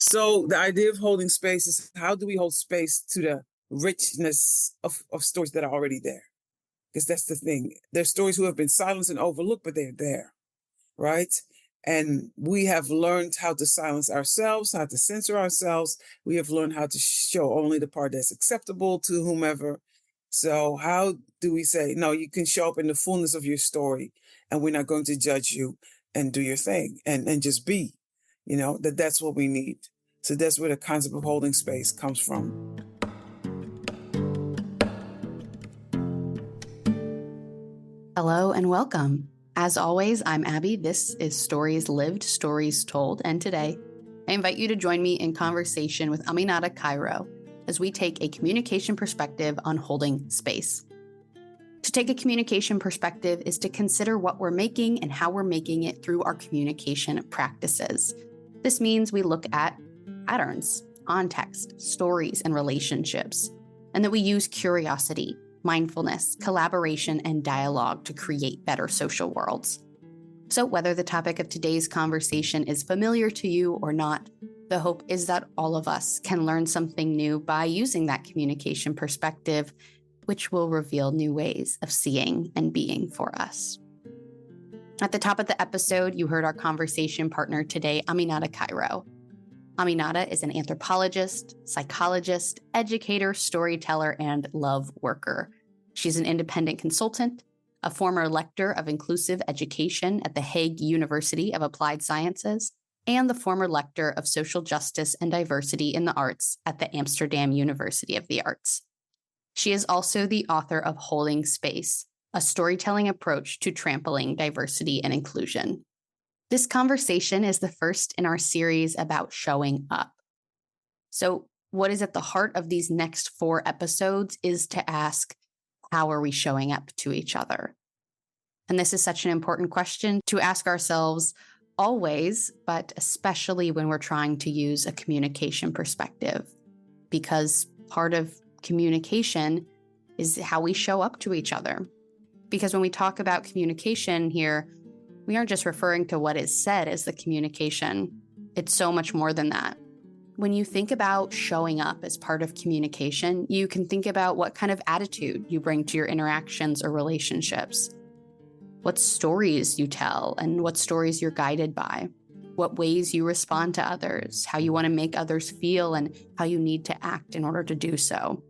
So the idea of holding space is, how do we hold space to the richness of stories that are already there? Because that's the thing. There's stories who have been silenced and overlooked, but they're there, right? And we have learned how to silence ourselves, how to censor ourselves. We have learned how to show only the part that's acceptable to whomever. So how do we say, no, you can show up in the fullness of your story and we're not going to judge you, and do your thing and just be, that's what we need. So that's where the concept of holding space comes from. Hello and welcome. As always, I'm Abbie. This is Stories Lived, Stories Told, and today I invite you to join me in conversation with Aminata Cairo as we take a communication perspective on holding space. To take a communication perspective is to consider what we're making and how we're making it through our communication practices. This means we look at patterns, context, stories, and relationships, and that we use curiosity, mindfulness, collaboration, and dialogue to create better social worlds. So whether the topic of today's conversation is familiar to you or not, the hope is that all of us can learn something new by using that communication perspective, which will reveal new ways of seeing and being for us. At the top of the episode, you heard our conversation partner today, Aminata Cairo. Aminata is an anthropologist, psychologist, educator, storyteller, and love worker. She's an independent consultant, a former lecturer of inclusive education at the Hague University of Applied Sciences, and the former lecturer of social justice and diversity in the arts at the Amsterdam University of the Arts. She is also the author of Holding Space, a storytelling approach to trampling diversity and inclusion. This conversation is the first in our series about showing up. So what is at the heart of these next 4 episodes is to ask, how are we showing up to each other? And this is such an important question to ask ourselves always, but especially when we're trying to use a communication perspective, because part of communication is how we show up to each other. Because when we talk about communication here, we aren't just referring to what is said as the communication. It's so much more than that. When you think about showing up as part of communication, you can think about what kind of attitude you bring to your interactions or relationships, what stories you tell and what stories you're guided by, what ways you respond to others, how you want to make others feel, and how you need to act in order to do so.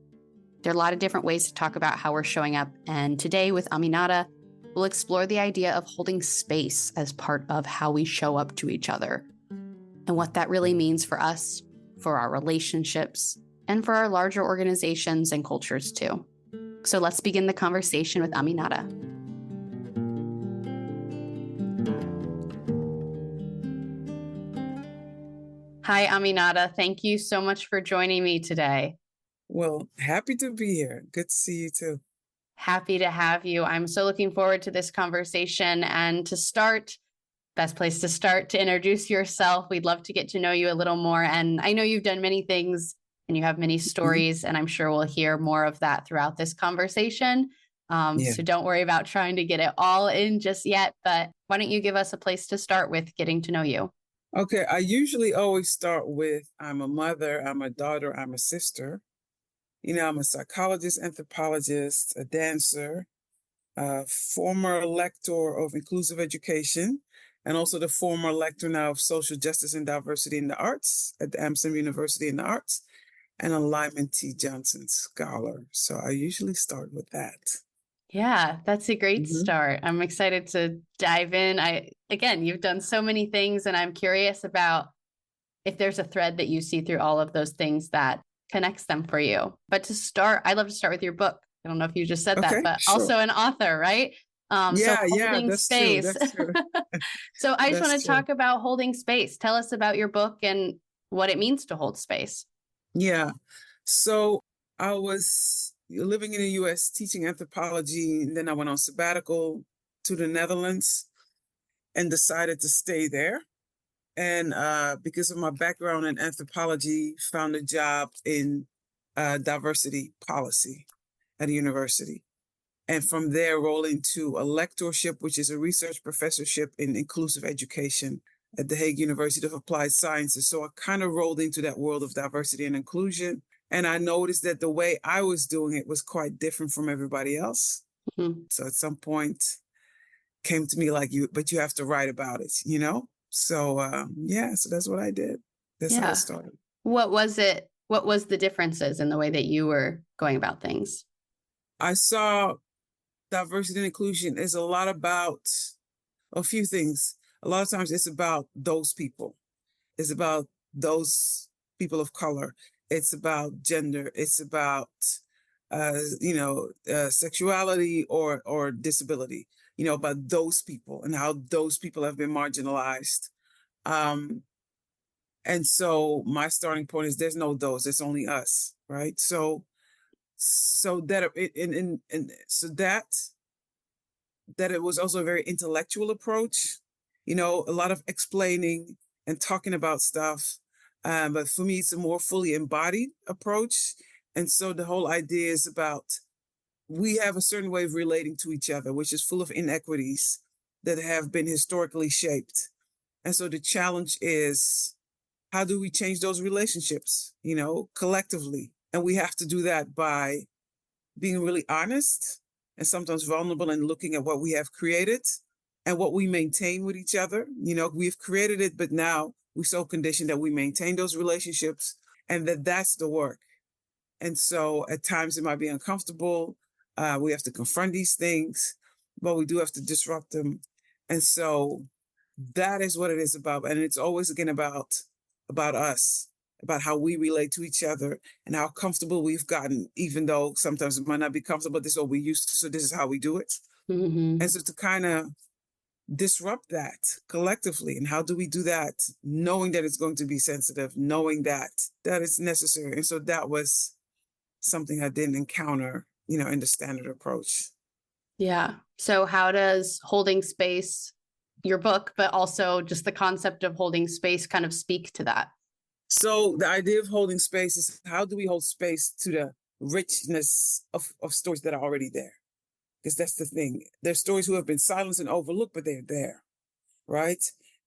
There are a lot of different ways to talk about how we're showing up, and today with Aminata, we'll explore the idea of holding space as part of how we show up to each other and what that really means for us, for our relationships, and for our larger organizations and cultures too. So let's begin the conversation with Aminata. Hi, Aminata. Thank you so much for joining me today. Well, happy to be here. Good to see you too. Happy to have you. I'm so looking forward to this conversation. And to start, best place to start, to introduce yourself. We'd love to get to know you a little more. And I know you've done many things and you have many stories, and I'm sure we'll hear more of that throughout this conversation. So don't worry about trying to get it all in just yet. But why don't you give us a place to start with getting to know you? Okay, I usually always start with, I'm a mother, I'm a daughter, I'm a sister. I'm a psychologist, anthropologist, a dancer, a former lector of inclusive education, and also the former lector now of social justice and diversity in the arts at the Amsterdam University in the Arts, and a Lyman T. Johnson Scholar. So I usually start with that. Yeah, that's a great start. I'm excited to dive in. Again, you've done so many things, and I'm curious about if there's a thread that you see through all of those things that connects them for you. But to start, I'd love to start with your book. I don't know if you just said that, but sure. Also an author, right? Holding that's space. True. That's true. So I just want to talk about holding space. Tell us about your book and what it means to hold space. Yeah. So I was living in the US teaching anthropology, and then I went on sabbatical to the Netherlands and decided to stay there. And because of my background in anthropology, found a job in diversity policy at a university. And from there, roll into a lectureship, which is a research professorship in inclusive education at the Hague University of Applied Sciences. So I kind of rolled into that world of diversity and inclusion. And I noticed that the way I was doing it was quite different from everybody else. Mm-hmm. So at some point came to me like, but you have to write about it, you know? So so that's what I did. That's how it Yeah. started. What was it? What was the differences in the way that you were going about things? I saw diversity and inclusion is a lot about a few things. A lot of times it's about those people. It's about those people of color. It's about gender. It's about, sexuality or disability, about those people and how those people have been marginalized. Um, and so my starting point is there's no those, it's only us, right? So that so that it was also a very intellectual approach, a lot of explaining and talking about stuff. But for me, it's a more fully embodied approach. And so the whole idea is about we have a certain way of relating to each other, which is full of inequities that have been historically shaped. And so the challenge is how do we change those relationships, collectively? And we have to do that by being really honest and sometimes vulnerable and looking at what we have created and what we maintain with each other. We've created it, but now we're so conditioned that we maintain those relationships and that's the work. And so at times it might be uncomfortable. We have to confront these things, but we do have to disrupt them. And so that is what it is about. And it's always again about us, about how we relate to each other and how comfortable we've gotten, even though sometimes it might not be comfortable. This is what we used to, so this is how we do it. Mm-hmm. And so to kind of disrupt that collectively, and how do we do that, knowing that it's going to be sensitive, knowing that it's necessary. And so that was something I didn't encounter, in the standard approach. Yeah. So how does holding space, your book, but also just the concept of holding space kind of speak to that? So the idea of holding space is how do we hold space to the richness of stories that are already there? Because that's the thing. There's stories who have been silenced and overlooked, but they're there, right?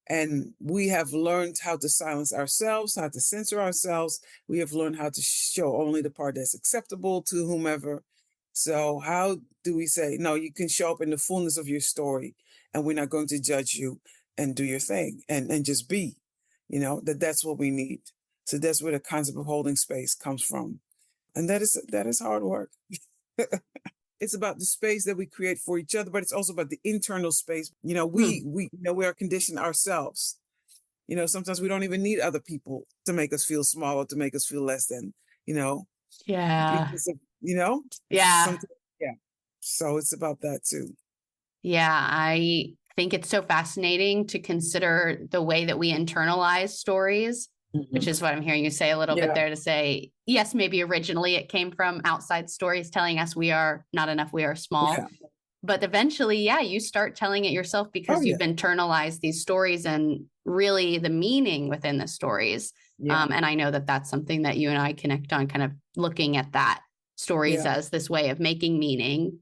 And we have learned how to silence ourselves, how to censor ourselves. We have learned how to show only the part that's acceptable to whomever. So how do we say, no, you can show up in the fullness of your story and we're not going to judge you and do your thing and just be, that's what we need. So that's where the concept of holding space comes from. And that is hard work. It's about the space that we create for each other, but it's also about the internal space. We are conditioned ourselves. Sometimes we don't even need other people to make us feel small or to make us feel less than, Yeah. because of, Yeah. yeah. So it's about that too. Yeah. I think it's so fascinating to consider the way that we internalize stories, which is what I'm hearing you say a little bit there, to say, yes, maybe originally it came from outside stories telling us we are not enough, we are small. Yeah. But eventually, you start telling it yourself because you've internalized these stories and really the meaning within the stories. Yeah. And I know that that's something that you and I connect on, kind of looking at that stories as this way of making meaning.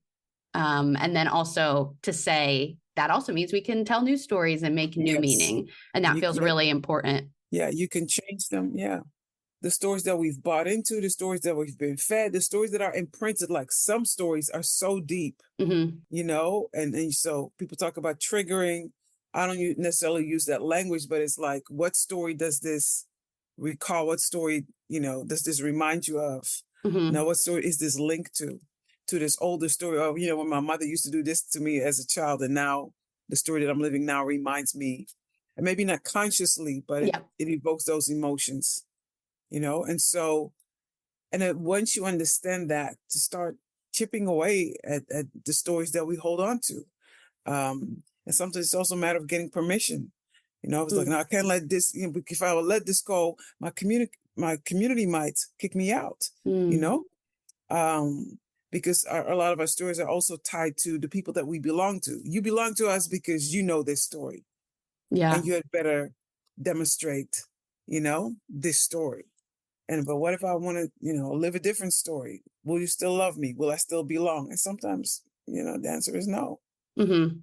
And then also to say that also means we can tell new stories and make new meaning. And that feels really important. Yeah, you can change them. Yeah. The stories that we've bought into, the stories that we've been fed, the stories that are imprinted, like some stories are so deep, and so people talk about triggering. I don't necessarily use that language, but it's like, what story does this recall? What story, does this remind you of? Now, what story is this linked to this older story of, when my mother used to do this to me as a child, and now the story that I'm living now reminds me, and maybe not consciously, but it evokes those emotions. And so, and then once you understand that, to start chipping away at the stories that we hold on to. And sometimes it's also a matter of getting permission. I was like, no, I can't let this, if I would let this go, my community might kick me out, because a lot of our stories are also tied to the people that we belong to. You belong to us because you know this story. Yeah. And you had better demonstrate, this story. But what if I want to, live a different story? Will you still love me? Will I still belong? And sometimes, the answer is no. Mm-hmm.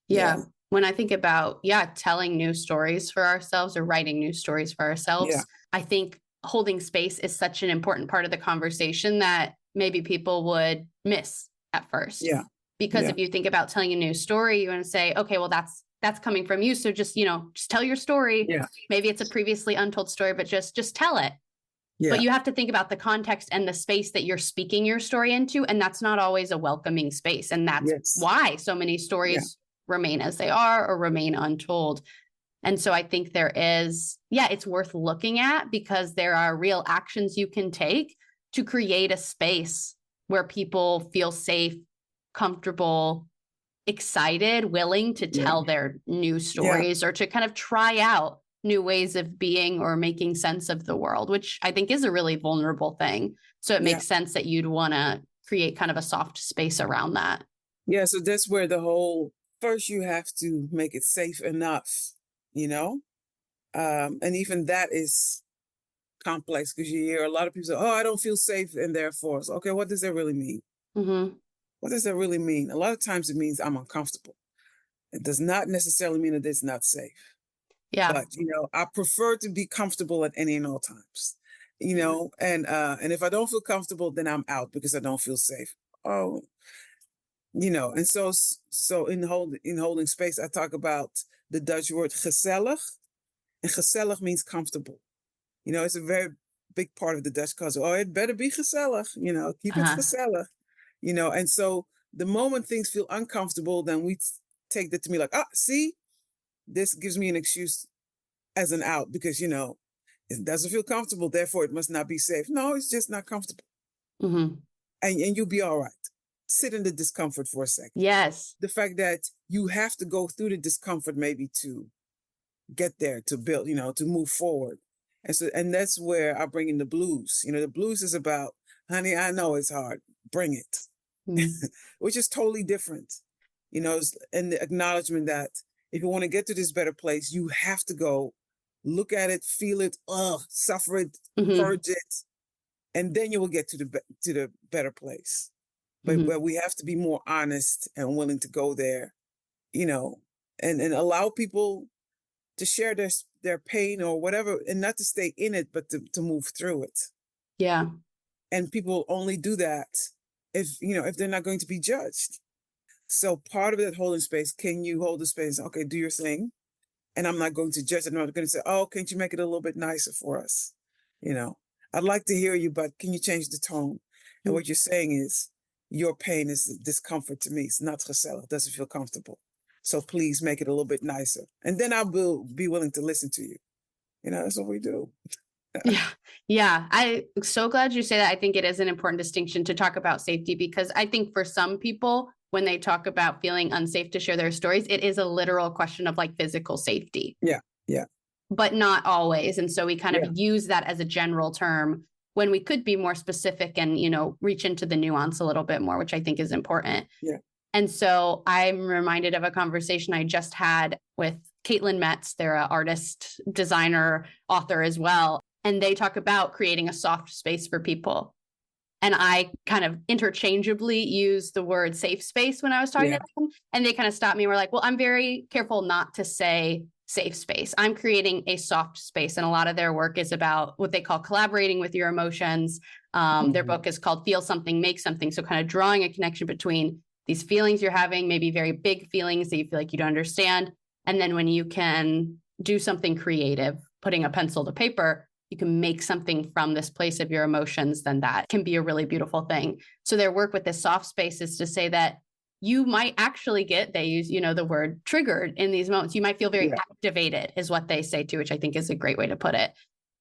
Yeah. When I think about, telling new stories for ourselves or writing new stories for Yeah. ourselves, I think holding space is such an important part of the conversation that maybe people would miss at first. Yeah. Because Yeah. if you think about telling a new story, you want to say, okay, well, that's coming from you. So just, just tell your story. Yeah. Maybe it's a previously untold story, but just tell it. But Yeah. you have to think about the context and the space that you're speaking your story into. And that's not always a welcoming space. And that's Yes. why so many Yeah. stories remain as they are or remain untold. And so I think there is, it's worth looking at because there are real actions you can take to create a space where people feel safe, comfortable, excited, willing to Yeah. tell their new Yeah. stories or to kind of try out new ways of being or making sense of the world, which I think is a really vulnerable thing. So it Yeah. makes sense that you'd want to create kind of a soft space around that. Yeah. So that's where first you have to make it safe enough, you know? And even that is complex because you hear a lot of people say, oh, I don't feel safe and therefore. So, okay, what does that really mean? Mm-hmm. What does that really mean? A lot of times it means I'm uncomfortable. It does not necessarily mean that it's not safe. Yeah. But, I prefer to be comfortable at any and all times, and if I don't feel comfortable, then I'm out because I don't feel safe. Oh, and so in holding space, I talk about the Dutch word gezellig, and gezellig means comfortable. It's a very big part of the Dutch culture. Oh, it better be gezellig, keep it Uh-huh. gezellig, and so the moment things feel uncomfortable, then we take that to me like, see, this gives me an excuse as an out because, it doesn't feel comfortable. Therefore, it must not be safe. No, it's just not comfortable. Mm-hmm. And you'll be all right. Sit in the discomfort for a second. Yes. The fact that you have to go through the discomfort maybe to get there, to build, to move forward. And that's where I bring in the blues. The blues is about, honey, I know it's hard. Bring it. Mm-hmm. Which is totally different. And the acknowledgement that if you want to get to this better place, you have to go look at it, feel it, suffer it, purge it, and then you will get to the better place. But we have to be more honest and willing to go there, and allow people to share their pain or whatever, and not to stay in it, but to move through it. Yeah. And people only do that if they're not going to be judged. So part of that holding space, can you hold the space? Okay, do your thing. And I'm not going to judge it. I'm not going to say, oh, can't you make it a little bit nicer for us? I'd like to hear you, but can you change the tone? And what you're saying is, your pain is discomfort to me. It's not gezellig. It doesn't feel comfortable. So please make it a little bit nicer. And then I will be willing to listen to you. That's what we do. Yeah. Yeah. I'm so glad you say that. I think it is an important distinction to talk about safety because I think for some people, when they talk about feeling unsafe to share their stories, it is a literal question of like physical safety. Yeah. Yeah. But not always. And so we kind of Yeah. use that as a general term when we could be more specific and, reach into the nuance a little bit more, which I think is important. Yeah. And so I'm reminded of a conversation I just had with Caitlin Metz. They're an artist, designer, author as well. And they talk about creating a soft space for people. And I kind of interchangeably use the word safe space when I was talking to them. And they kind of stopped me and were like, well, I'm very careful not to say safe space. I'm creating a soft space. And a lot of their work is about what they call collaborating with your emotions. Their book is called Feel Something, Make Something. So kind of drawing a connection between these feelings you're having, maybe very big feelings that you feel like you don't understand. And then when you can do something creative, putting a pencil to paper, you can make something from this place of your emotions, then that can be a really beautiful thing. So their work with this soft space is to say that you might actually they use, the word triggered in these moments. You might feel very activated is what they say too, which I think is a great way to put it.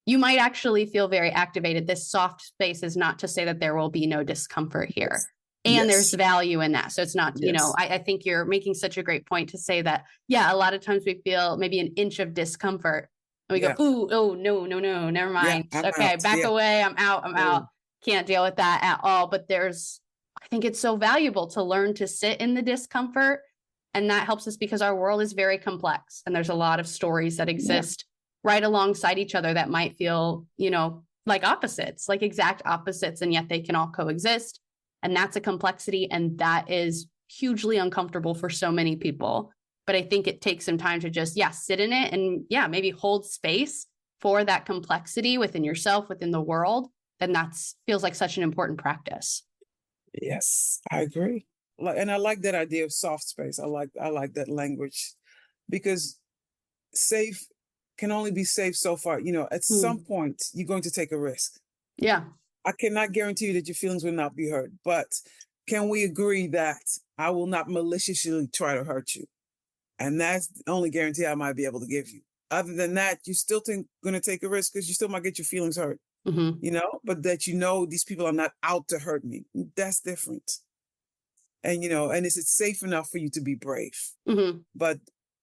You might actually feel very activated. This soft space is not to say that there will be no discomfort here. And there's value in that. So it's not, I think you're making such a great point to say that, a lot of times we feel maybe an inch of discomfort and we go, ooh, oh, no, never mind. Okay, back away. I'm out. Can't deal with that at all. But I think it's so valuable to learn to sit in the discomfort. And that helps us because our world is very complex. And there's a lot of stories that exist right alongside each other that might feel, like opposites, like exact opposites. And yet they can all coexist. And that's a complexity. And that is hugely uncomfortable for so many people. but I think it takes some time to just, sit in it and maybe hold space for that complexity within yourself, within the world. Then feels like such an important practice. Yes, I agree. And I like that idea of soft space. I like that language, because safe can only be safe so far. At some point, you're going to take a risk. Yeah. I cannot guarantee you that your feelings will not be hurt, but can we agree that I will not maliciously try to hurt you? And that's the only guarantee I might be able to give you. Other than that, you're still going to take a risk, because you still might get your feelings hurt, but that these people are not out to hurt me. That's different. And, and is it safe enough for you to be brave? But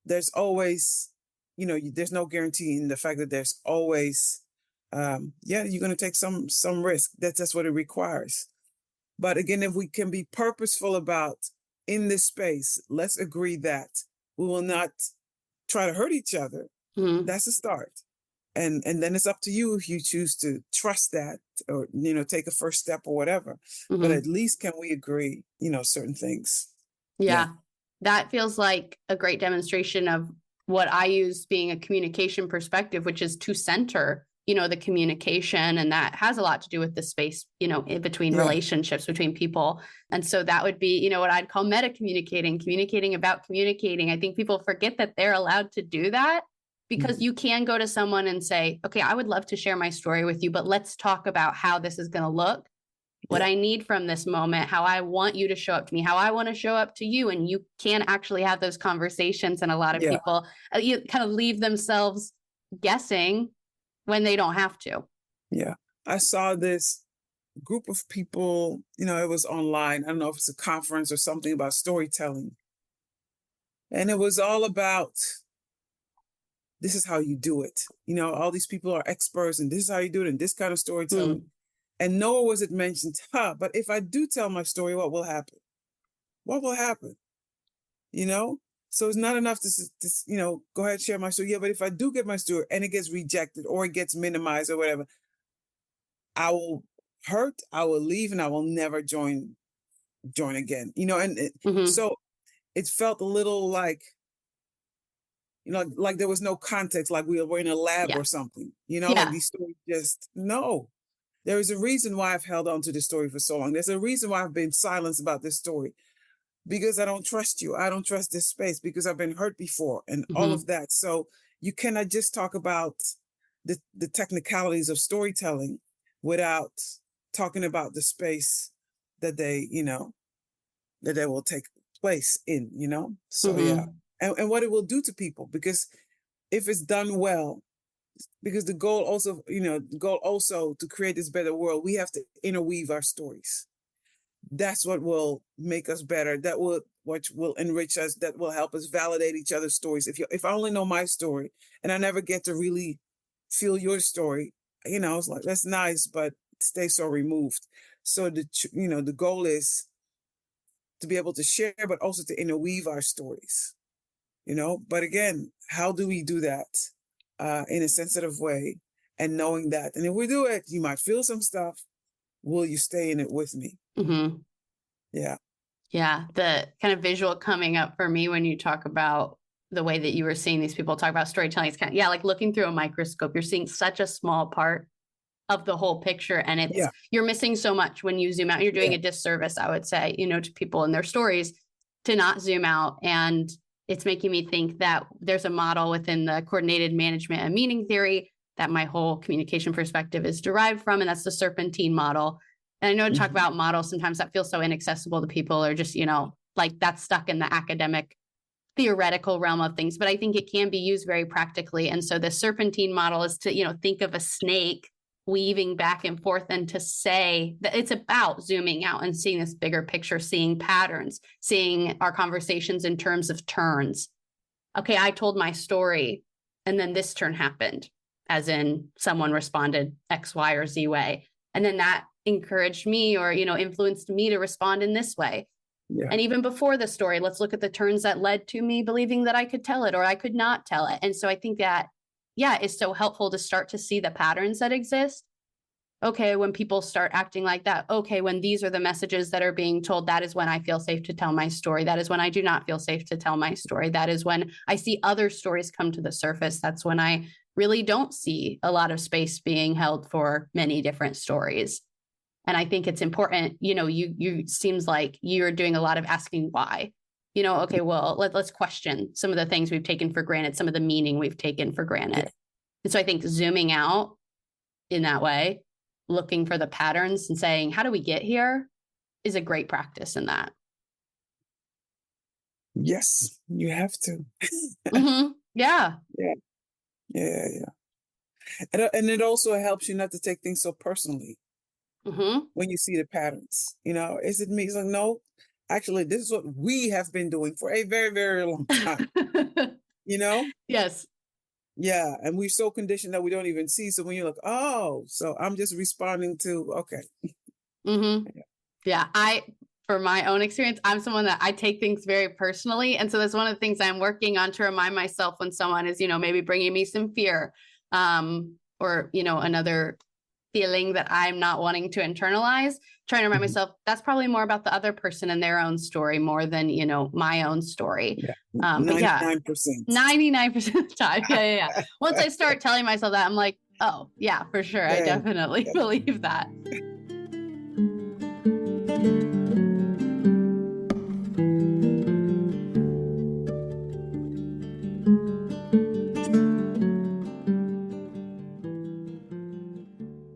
there's always, there's no guarantee in the fact that there's always, you're going to take some risk. That's what it requires. But again, if we can be purposeful about, in this space, let's agree that we will not try to hurt each other. That's a start. And then it's up to you if you choose to trust that, or, take a first step or whatever. But at least can we agree, certain things. Yeah. That feels like a great demonstration of what I use being a communication perspective, which is to center, the communication. And that has a lot to do with the space, in between relationships between people. And so that would be, what I'd call meta communicating about communicating. I think people forget that they're allowed to do that, because you can go to someone and say, okay, I would love to share my story with you, but let's talk about how this is going to look, what I need from this moment, how I want you to show up to me, how I want to show up to you. And you can actually have those conversations. And a lot of people you kind of leave themselves guessing when they don't have to. Yeah. I saw this group of people, it was online. I don't know if it's a conference or something about storytelling. And it was all about, this is how you do it. All these people are experts, and this is how you do it, and this kind of storytelling. And nor was it mentioned, but if I do tell my story, what will happen? What will happen? So it's not enough to go ahead and share my story. Yeah, but if I do get my story and it gets rejected or it gets minimized or whatever, I will hurt, I will leave, and I will never join again. So it felt a little like, like there was no context, like we were in a lab or something, like these stories no. There is a reason why I've held on to this story for so long. There's a reason why I've been silenced about this story, because I don't trust you. I don't trust this space, because I've been hurt before and all of that. So you cannot just talk about the technicalities of storytelling without talking about the space that they will take place in, So, and what it will do to people, because if it's done well, because the goal also to create this better world, we have to interweave our stories. That's what will make us better. What will enrich us. That will help us validate each other's stories. If I only know my story and I never get to really feel your story, it's like, that's nice, but stay so removed. So the goal is to be able to share, but also to interweave our stories. But again, how do we do that? In a sensitive way, and knowing that. And if we do it, you might feel some stuff. Will you stay in it with me? Yeah. Yeah. The kind of visual coming up for me when you talk about the way that you were seeing these people talk about storytelling, it's kind of, like looking through a microscope. You're seeing such a small part of the whole picture, and you're missing so much when you zoom out. You're doing a disservice, I would say, to people and their stories, to not zoom out. And it's making me think that there's a model within the coordinated management and meaning theory that my whole communication perspective is derived from, and that's the serpentine model. And I know to talk about models, sometimes that feels so inaccessible to people, or just, like that's stuck in the academic theoretical realm of things, but I think it can be used very practically. And so the serpentine model is to, think of a snake weaving back and forth, and to say that it's about zooming out and seeing this bigger picture, seeing patterns, seeing our conversations in terms of turns. Okay, I told my story and then this turn happened, as in someone responded X, Y, or Z way. And then that encouraged me or, influenced me to respond in this way. Yeah. And even before the story, let's look at the turns that led to me believing that I could tell it or I could not tell it. And so I think that, it's so helpful to start to see the patterns that exist. okay, when people start acting like that, okay, when these are the messages that are being told, that is when I feel safe to tell my story. That is when I do not feel safe to tell my story. That is when I see other stories come to the surface. That's when I really don't see a lot of space being held for many different stories. And I think it's important, you seems like you're doing a lot of asking why. Okay, well, let's question some of the things we've taken for granted, some of the meaning we've taken for granted. Yeah. And so I think zooming out in that way, looking for the patterns and saying, how do we get here, is a great practice in that. Yes, you have to. Mm-hmm. Yeah. Yeah. Yeah. Yeah. And it also helps you not to take things so personally Mm-hmm. when you see the patterns. Is it me? It's like, no, actually, this is what we have been doing for a very, very long time. You know? Yes. Yeah. And we're so conditioned that we don't even see. So when you're like, oh, so I'm just responding to, okay. Mm-hmm. Yeah. Yeah. For my own experience, I'm someone that I take things very personally. And so that's one of the things I'm working on to remind myself when someone is, maybe bringing me some fear, or, another feeling that I'm not wanting to internalize, trying to remind Mhm. myself that's probably more about the other person and their own story more than, my own story. Yeah. But yeah, 99%. 99% of the time. Yeah. Once I start telling myself that, I'm like, oh yeah, for sure. I Yeah. definitely Yeah. believe that.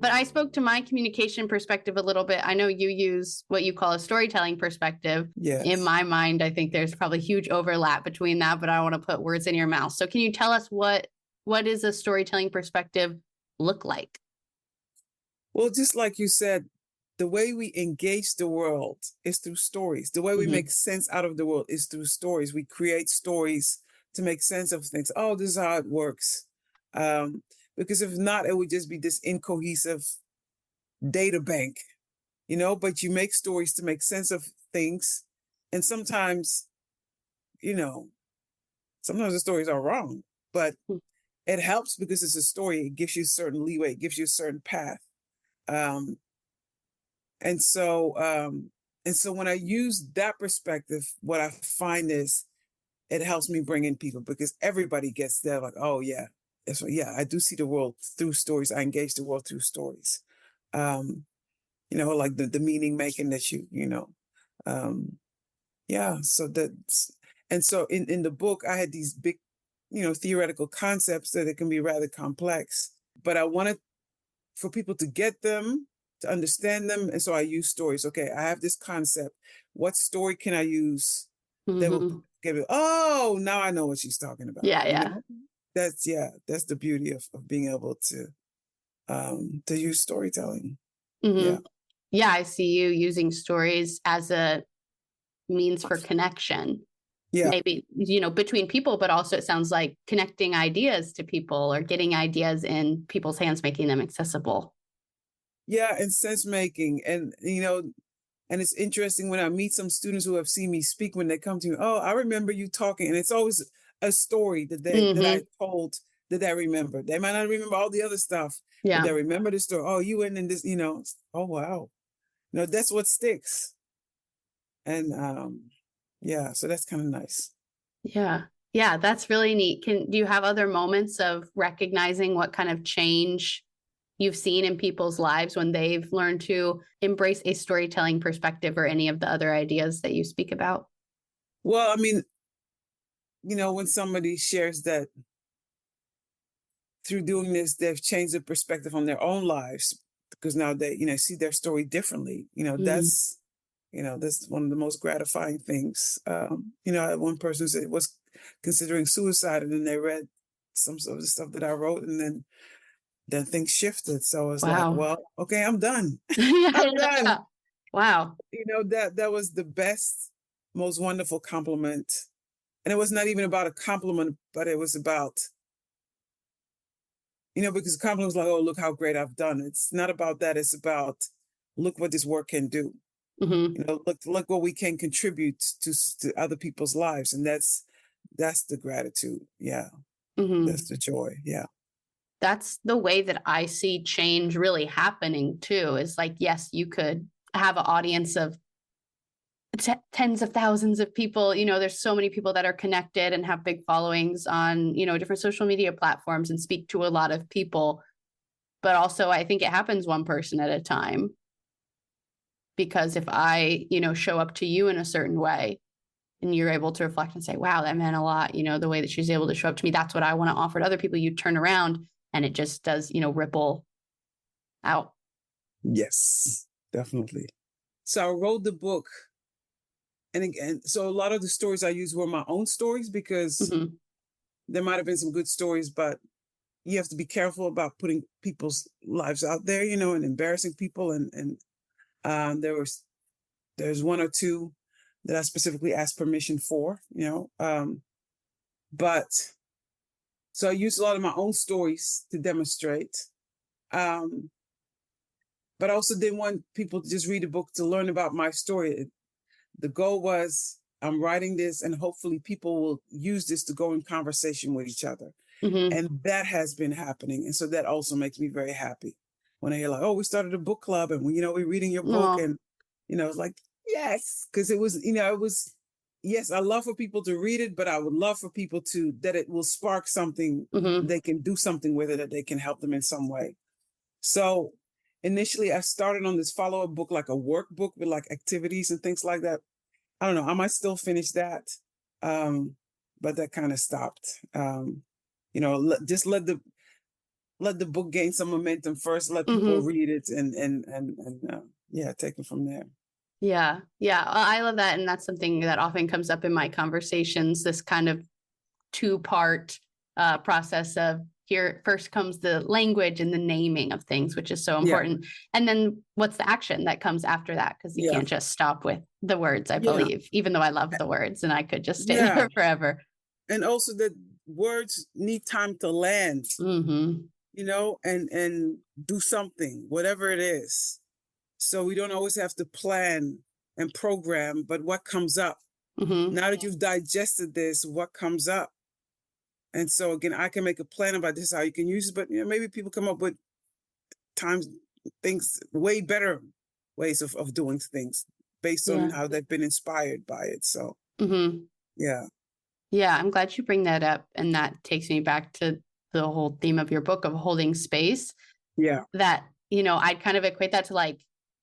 But I spoke to my communication perspective a little bit. I know you use what you call a storytelling perspective. In Yes. my mind, I think there's probably huge overlap between that, but I don't want to put words in your mouth. So can you tell us what does a storytelling perspective look like? Well, just like you said, the way we engage the world is through stories. The way we Mm-hmm. make sense out of the world is through stories. We create stories to make sense of things. Oh, this is how it works. Um, because if not, it would just be this incohesive data bank, but you make stories to make sense of things. And you know, sometimes the stories are wrong, but it helps because it's a story. It gives you a certain leeway. It gives you a certain path. Um, And so, when I use that perspective, what I find is it helps me bring in people because everybody gets there like, oh yeah, that's right. Yeah, I do see the world through stories. I engage the world through stories. Um, like the meaning making that um, yeah. So that's, and so in the book, I had these big, theoretical concepts that it can be rather complex, but I wanted for people to get them, to understand them. And so I use stories. Okay, I have this concept. What story can I use that will Mm-hmm. give it? Oh, now I know what she's talking about. Yeah. That's the beauty of being able to use storytelling. Mm-hmm. Yeah. Yeah. I see you using stories as a means for connection. Yeah. Maybe, between people, but also it sounds like connecting ideas to people or getting ideas in people's hands, making them accessible. Yeah. And sense making. And it's interesting when I meet some students who have seen me speak when they come to me, oh, I remember you talking. And it's always a story that Mm-hmm. I told that I remember. They might not remember all the other stuff, but Yeah. they remember the story. Oh, you went in this, oh wow. That's what sticks. And yeah, so that's kind of nice. Yeah. Yeah. That's really neat. Do you have other moments of recognizing what kind of change you've seen in people's lives when they've learned to embrace a storytelling perspective or any of the other ideas that you speak about? Well, I mean, when somebody shares that through doing this, they've changed the perspective on their own lives because now they, see their story differently. Mm-hmm. That's one of the most gratifying things. One person said was considering suicide, and then they read some of the stuff that I wrote, and then things shifted. So it's like, Wow. well, okay, I'm done. I'm done. Yeah. Wow. That was the best, most wonderful compliment. And it was not even about a compliment, but it was about, because a compliment was like, oh, look how great I've done. It's not about that. It's about, look what this work can do. Mm-hmm. Look what we can contribute to other people's lives. And that's the gratitude. Yeah. Mm-hmm. That's the joy. Yeah. That's the way that I see change really happening too, is like, yes, you could have an audience of tens of thousands of people. There's so many people that are connected and have big followings on, different social media platforms and speak to a lot of people. But also I think it happens one person at a time, because if I, show up to you in a certain way and you're able to reflect and say, wow, that meant a lot, the way that she's able to show up to me, that's what I want to offer to other people. You turn around and it just does, ripple out. Yes, definitely. So I wrote the book. And again, so a lot of the stories I used were my own stories, because there might have been some good stories, but you have to be careful about putting people's lives out there, and embarrassing people. And there's one or two that I specifically asked permission for, but so I used a lot of my own stories to demonstrate. But I also didn't want people to just read the book to learn about my story. The goal was, I'm writing this and hopefully people will use this to go in conversation with each other. And that has been happening. And so that also makes me very happy when I hear like, oh, we started a book club and we're reading your book. Aww. And, it's like, yes, because it was, yes, I love for people to read it, but I would love for people that it will spark something. They can do something with it, that they can help them in some way. So initially I started on this follow-up book, like a workbook with like activities and things like that. I don't know, I might still finish that. But that kind of stopped. Just let the book gain some momentum first, let people read it and take it from there. Yeah. I love that. And that's something that often comes up in my conversations, this kind of two-part process of, here first comes the language and the naming of things, which is so important. And then what's the action that comes after that? Because you can't just stop with the words, I believe, even though I love the words and I could just stay there forever. And also that words need time to land, and do something, whatever it is. So we don't always have to plan and program, but what comes up? Now that you've digested this, what comes up? And so again, I can make a plan about this, how you can use it, but maybe people come up with things, way better ways of doing things based on how they've been inspired by it. So yeah. I'm glad you bring that up. And that takes me back to the whole theme of your book of holding space. Yeah. That, I'd kind of equate that to like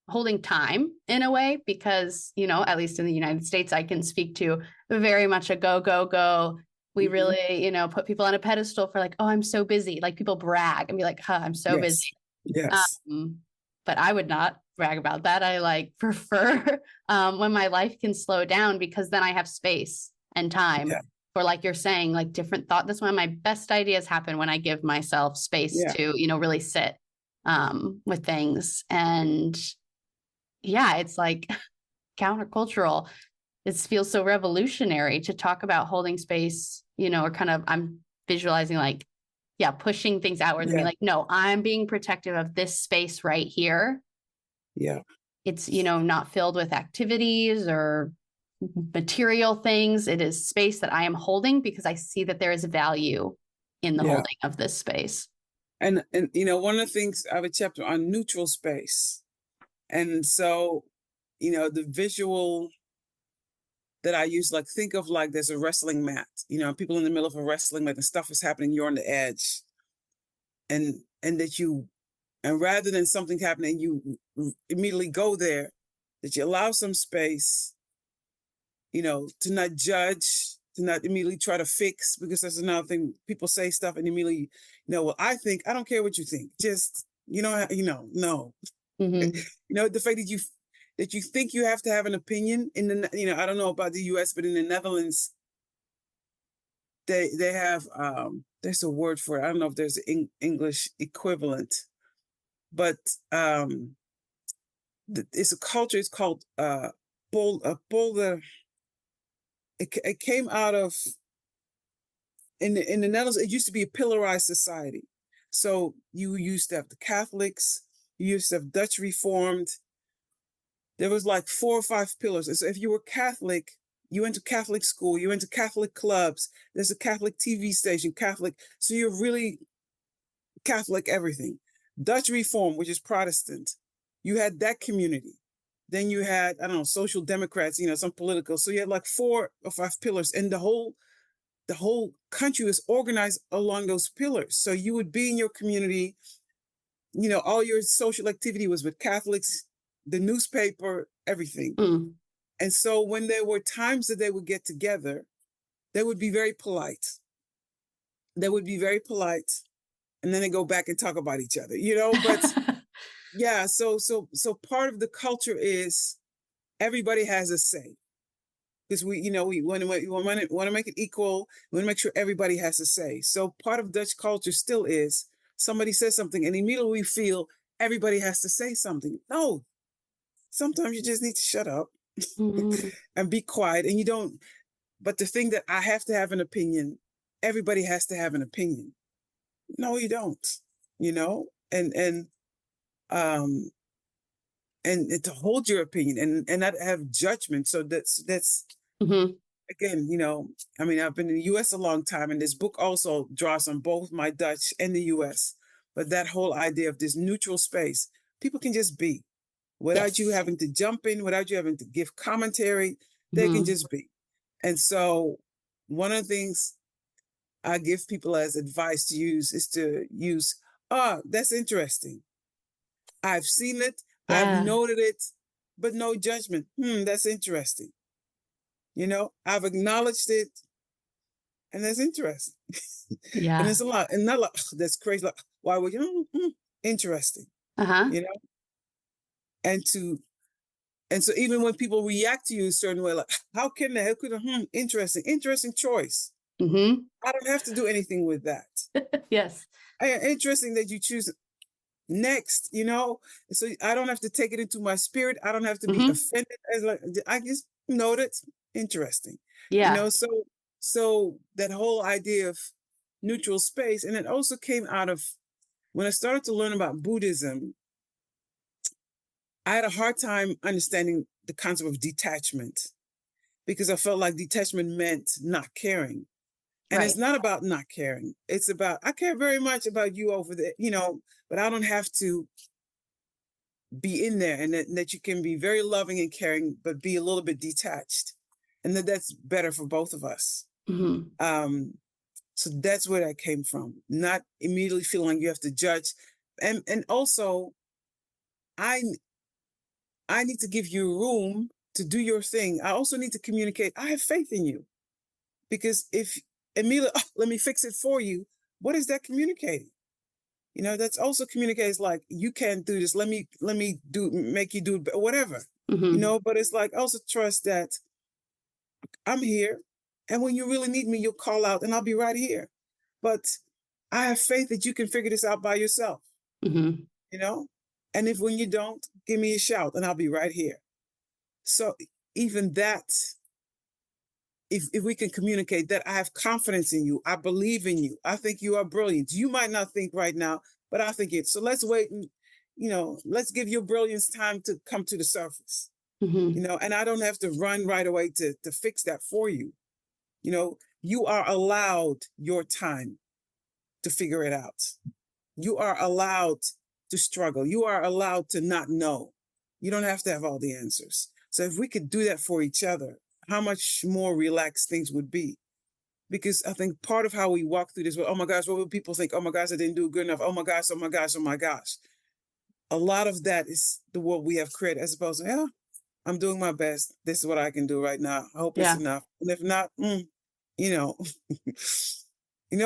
holding time in a way, because, at least in the United States, I can speak to very much a go, go, go. We really, put people on a pedestal for like, oh, I'm so busy. Like people brag and be like, I'm so busy. Yes. But I would not brag about that. I like prefer when my life can slow down, because then I have space and time for, like you're saying, like different thought. That's when my best ideas happen, when I give myself space to, really sit with things. And it's like countercultural. It feels so revolutionary to talk about holding space, or kind of, I'm visualizing like, pushing things outwards and be like, no, I'm being protective of this space right here. Yeah. It's, not filled with activities or material things. It is space that I am holding because I see that there is value in the holding of this space. And one of the things, I have a chapter on neutral space. And so, the visual that I use, like, think of like there's a wrestling mat, people in the middle of a wrestling mat and stuff is happening, you're on the edge. And rather than something happening, you immediately go there, that you allow some space, to not judge, to not immediately try to fix, because that's another thing. People say stuff and immediately, well, I don't care what you think. Just, no. The fact that you think you have to have an opinion in the, I don't know about the US, but in the Netherlands, they have, there's a word for it. I don't know if there's an English equivalent, but it's a culture. It's called polder. It came out of, in the Netherlands, it used to be a pillarized society. So you used to have the Catholics, you used to have Dutch Reformed. There was like 4 or 5 pillars. And so if you were Catholic, you went to Catholic school, you went to Catholic clubs, there's a Catholic TV station, Catholic. So you're really Catholic, everything. Dutch Reform, which is Protestant, you had that community. Then you had, I don't know, Social Democrats, some political. So you had like 4 or 5 pillars, and the whole country was organized along those pillars. So you would be in your community, all your social activity was with Catholics, the newspaper, everything. Mm. And so when there were times that they would get together, they would be very polite. They would be very polite, and then they go back and talk about each other, but yeah, so part of the culture is everybody has a say. Because we want to make it equal. We want to make sure everybody has a say. So part of Dutch culture still is somebody says something and immediately we feel everybody has to say something. No, sometimes you just need to shut up Mm-hmm. and be quiet. And you don't, but the thing that I have to have an opinion, everybody has to have an opinion. No, you don't, and to hold your opinion and not have judgment. So that's Mm-hmm. again, I've been in the US a long time, and this book also draws on both my Dutch and the US. But that whole idea of this neutral space, people can just be without you Yes. having to jump in, without you having to give commentary, they can Mm-hmm. just be. And so one of the things I give people as advice to use is to use, that's interesting. I've seen it, I've Yeah. noted it, but no judgment. That's interesting. I've acknowledged it, and that's interesting. And Yeah. it's a lot, and not like that's crazy. Like, why would you? Interesting, Uh-huh. you know. And so even when people react to you a certain way, like how can they? How could interesting choice. Mm-hmm. I don't have to do anything with that. Yes. Interesting that you choose next, so I don't have to take it into my spirit. I don't have to be Mm-hmm. offended. As like I just noted, interesting, Yeah. so that whole idea of neutral space, and it also came out of when I started to learn about Buddhism. I had a hard time understanding the concept of detachment because I felt like detachment meant not caring. And it's Right. not about not caring. It's about, I care very much about you over there, but I don't have to be in there, and that you can be very loving and caring, but be a little bit detached. And that's better for both of us. Mm-hmm. So that's where that came from. Not immediately feeling like you have to judge. And also I need to give you room to do your thing. I also need to communicate. I have faith in you. Because if immediately, let me fix it for you, what is that communicating? That's also communicates like, you can't do this. Let me make you do it, whatever, Mm-hmm. but it's like also trust that I'm here. And when you really need me, you'll call out and I'll be right here. But I have faith that you can figure this out by yourself, Mm-hmm. you know? And if when you don't, give me a shout and I'll be right here. So even that, if we can communicate that I have confidence in you, I believe in you, I think you are brilliant. You might not think right now, but I think it. So let's wait and, let's give your brilliance time to come to the surface, Mm-hmm. and I don't have to run right away to fix that for you. You are allowed your time to figure it out. You are allowed to struggle. You are allowed to not know. You don't have to have all the answers. So if we could do that for each other, how much more relaxed things would be. Because I think part of how we walk through this, well, oh my gosh, what would people think? Oh my gosh, I didn't do good enough. Oh my gosh, oh my gosh, oh my gosh. A lot of that is the world we have created, as opposed to, yeah, I'm doing my best. This is what I can do right now. I hope it's Yeah. enough. And if not, you know,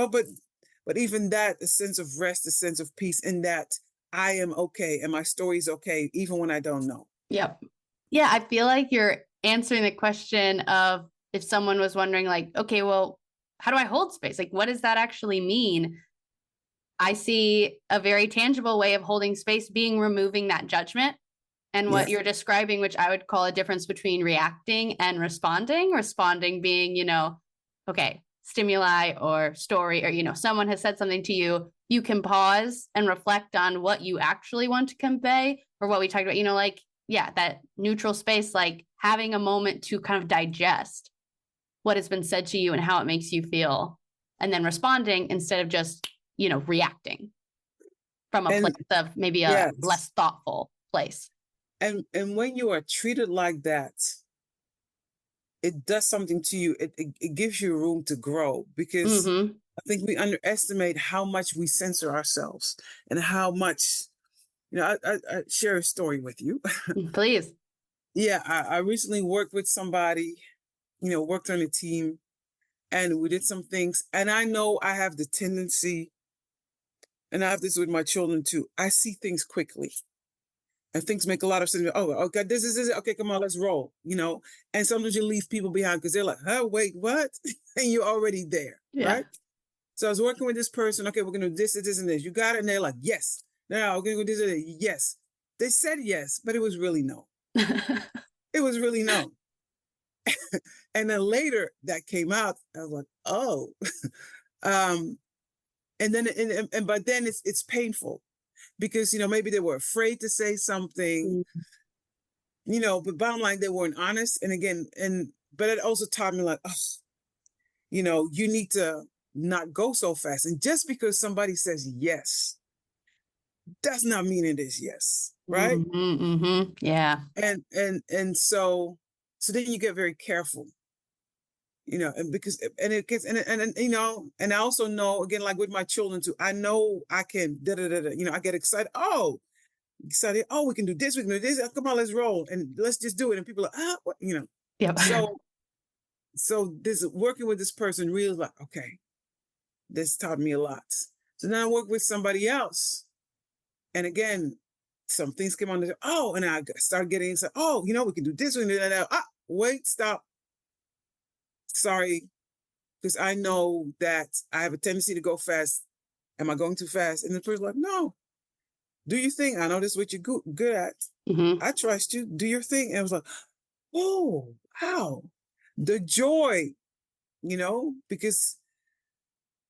but even that, a sense of rest, a sense of peace in that I am okay and my story is okay, even when I don't know. Yep. Yeah. I feel like you're answering the question of if someone was wondering like, okay, well, how do I hold space? Like, what does that actually mean? I see a very tangible way of holding space being removing that judgment. And Yeah. what you're describing, which I would call a difference between reacting and responding, responding being, okay, stimuli or story, or, someone has said something to you, you can pause and reflect on what you actually want to convey or what we talked about, that neutral space, like having a moment to kind of digest what has been said to you and how it makes you feel, and then responding instead of just, reacting. from a And place of maybe a yes, less thoughtful place. and when you are treated like that, it does something to you. It gives you room to grow, because Mm-hmm. I think we underestimate how much we censor ourselves and how much, I share a story with you. Please. Yeah, I recently worked with somebody, worked on a team, and we did some things. And I know I have the tendency, and I have this with my children too. I see things quickly and things make a lot of sense. Oh, okay, this is it. Okay, come on, let's roll. And sometimes you leave people behind because they're like, huh, wait, what? And you're already there, Yeah. right? So I was working with this person. Okay, we're going to do this, this, and this. You got it? And they're like, yes. Now we're going to do this, and this. Yes. They said yes, but it was really no. It was really no. And then later that came out. I was like, oh. um, and then, and but then it's painful because, maybe they were afraid to say something, Mm-hmm. but bottom line, they weren't honest. And again, but it also taught me like, oh, you need to not go so fast. And just because somebody says yes, does not mean it is yes. Right. Mm-hmm. Yeah. And so then you get very careful, and because, and it gets, and I also know, again, like with my children too, I know I can, I get excited. Oh, excited. Oh, we can do this. We can do this. Come on, let's roll. And let's just do it. And people are, what. Yep. So this working with this person really like, okay, this taught me a lot. So now I work with somebody else. And again, some things came on. And I started getting, we can do this. We can do that. Wait, stop. Sorry. Because I know that I have a tendency to go fast. Am I going too fast? And the person's like, no, do your thing. I know this is what you're good at. Mm-hmm. I trust you. Do your thing. And I was like, oh, wow. The joy, because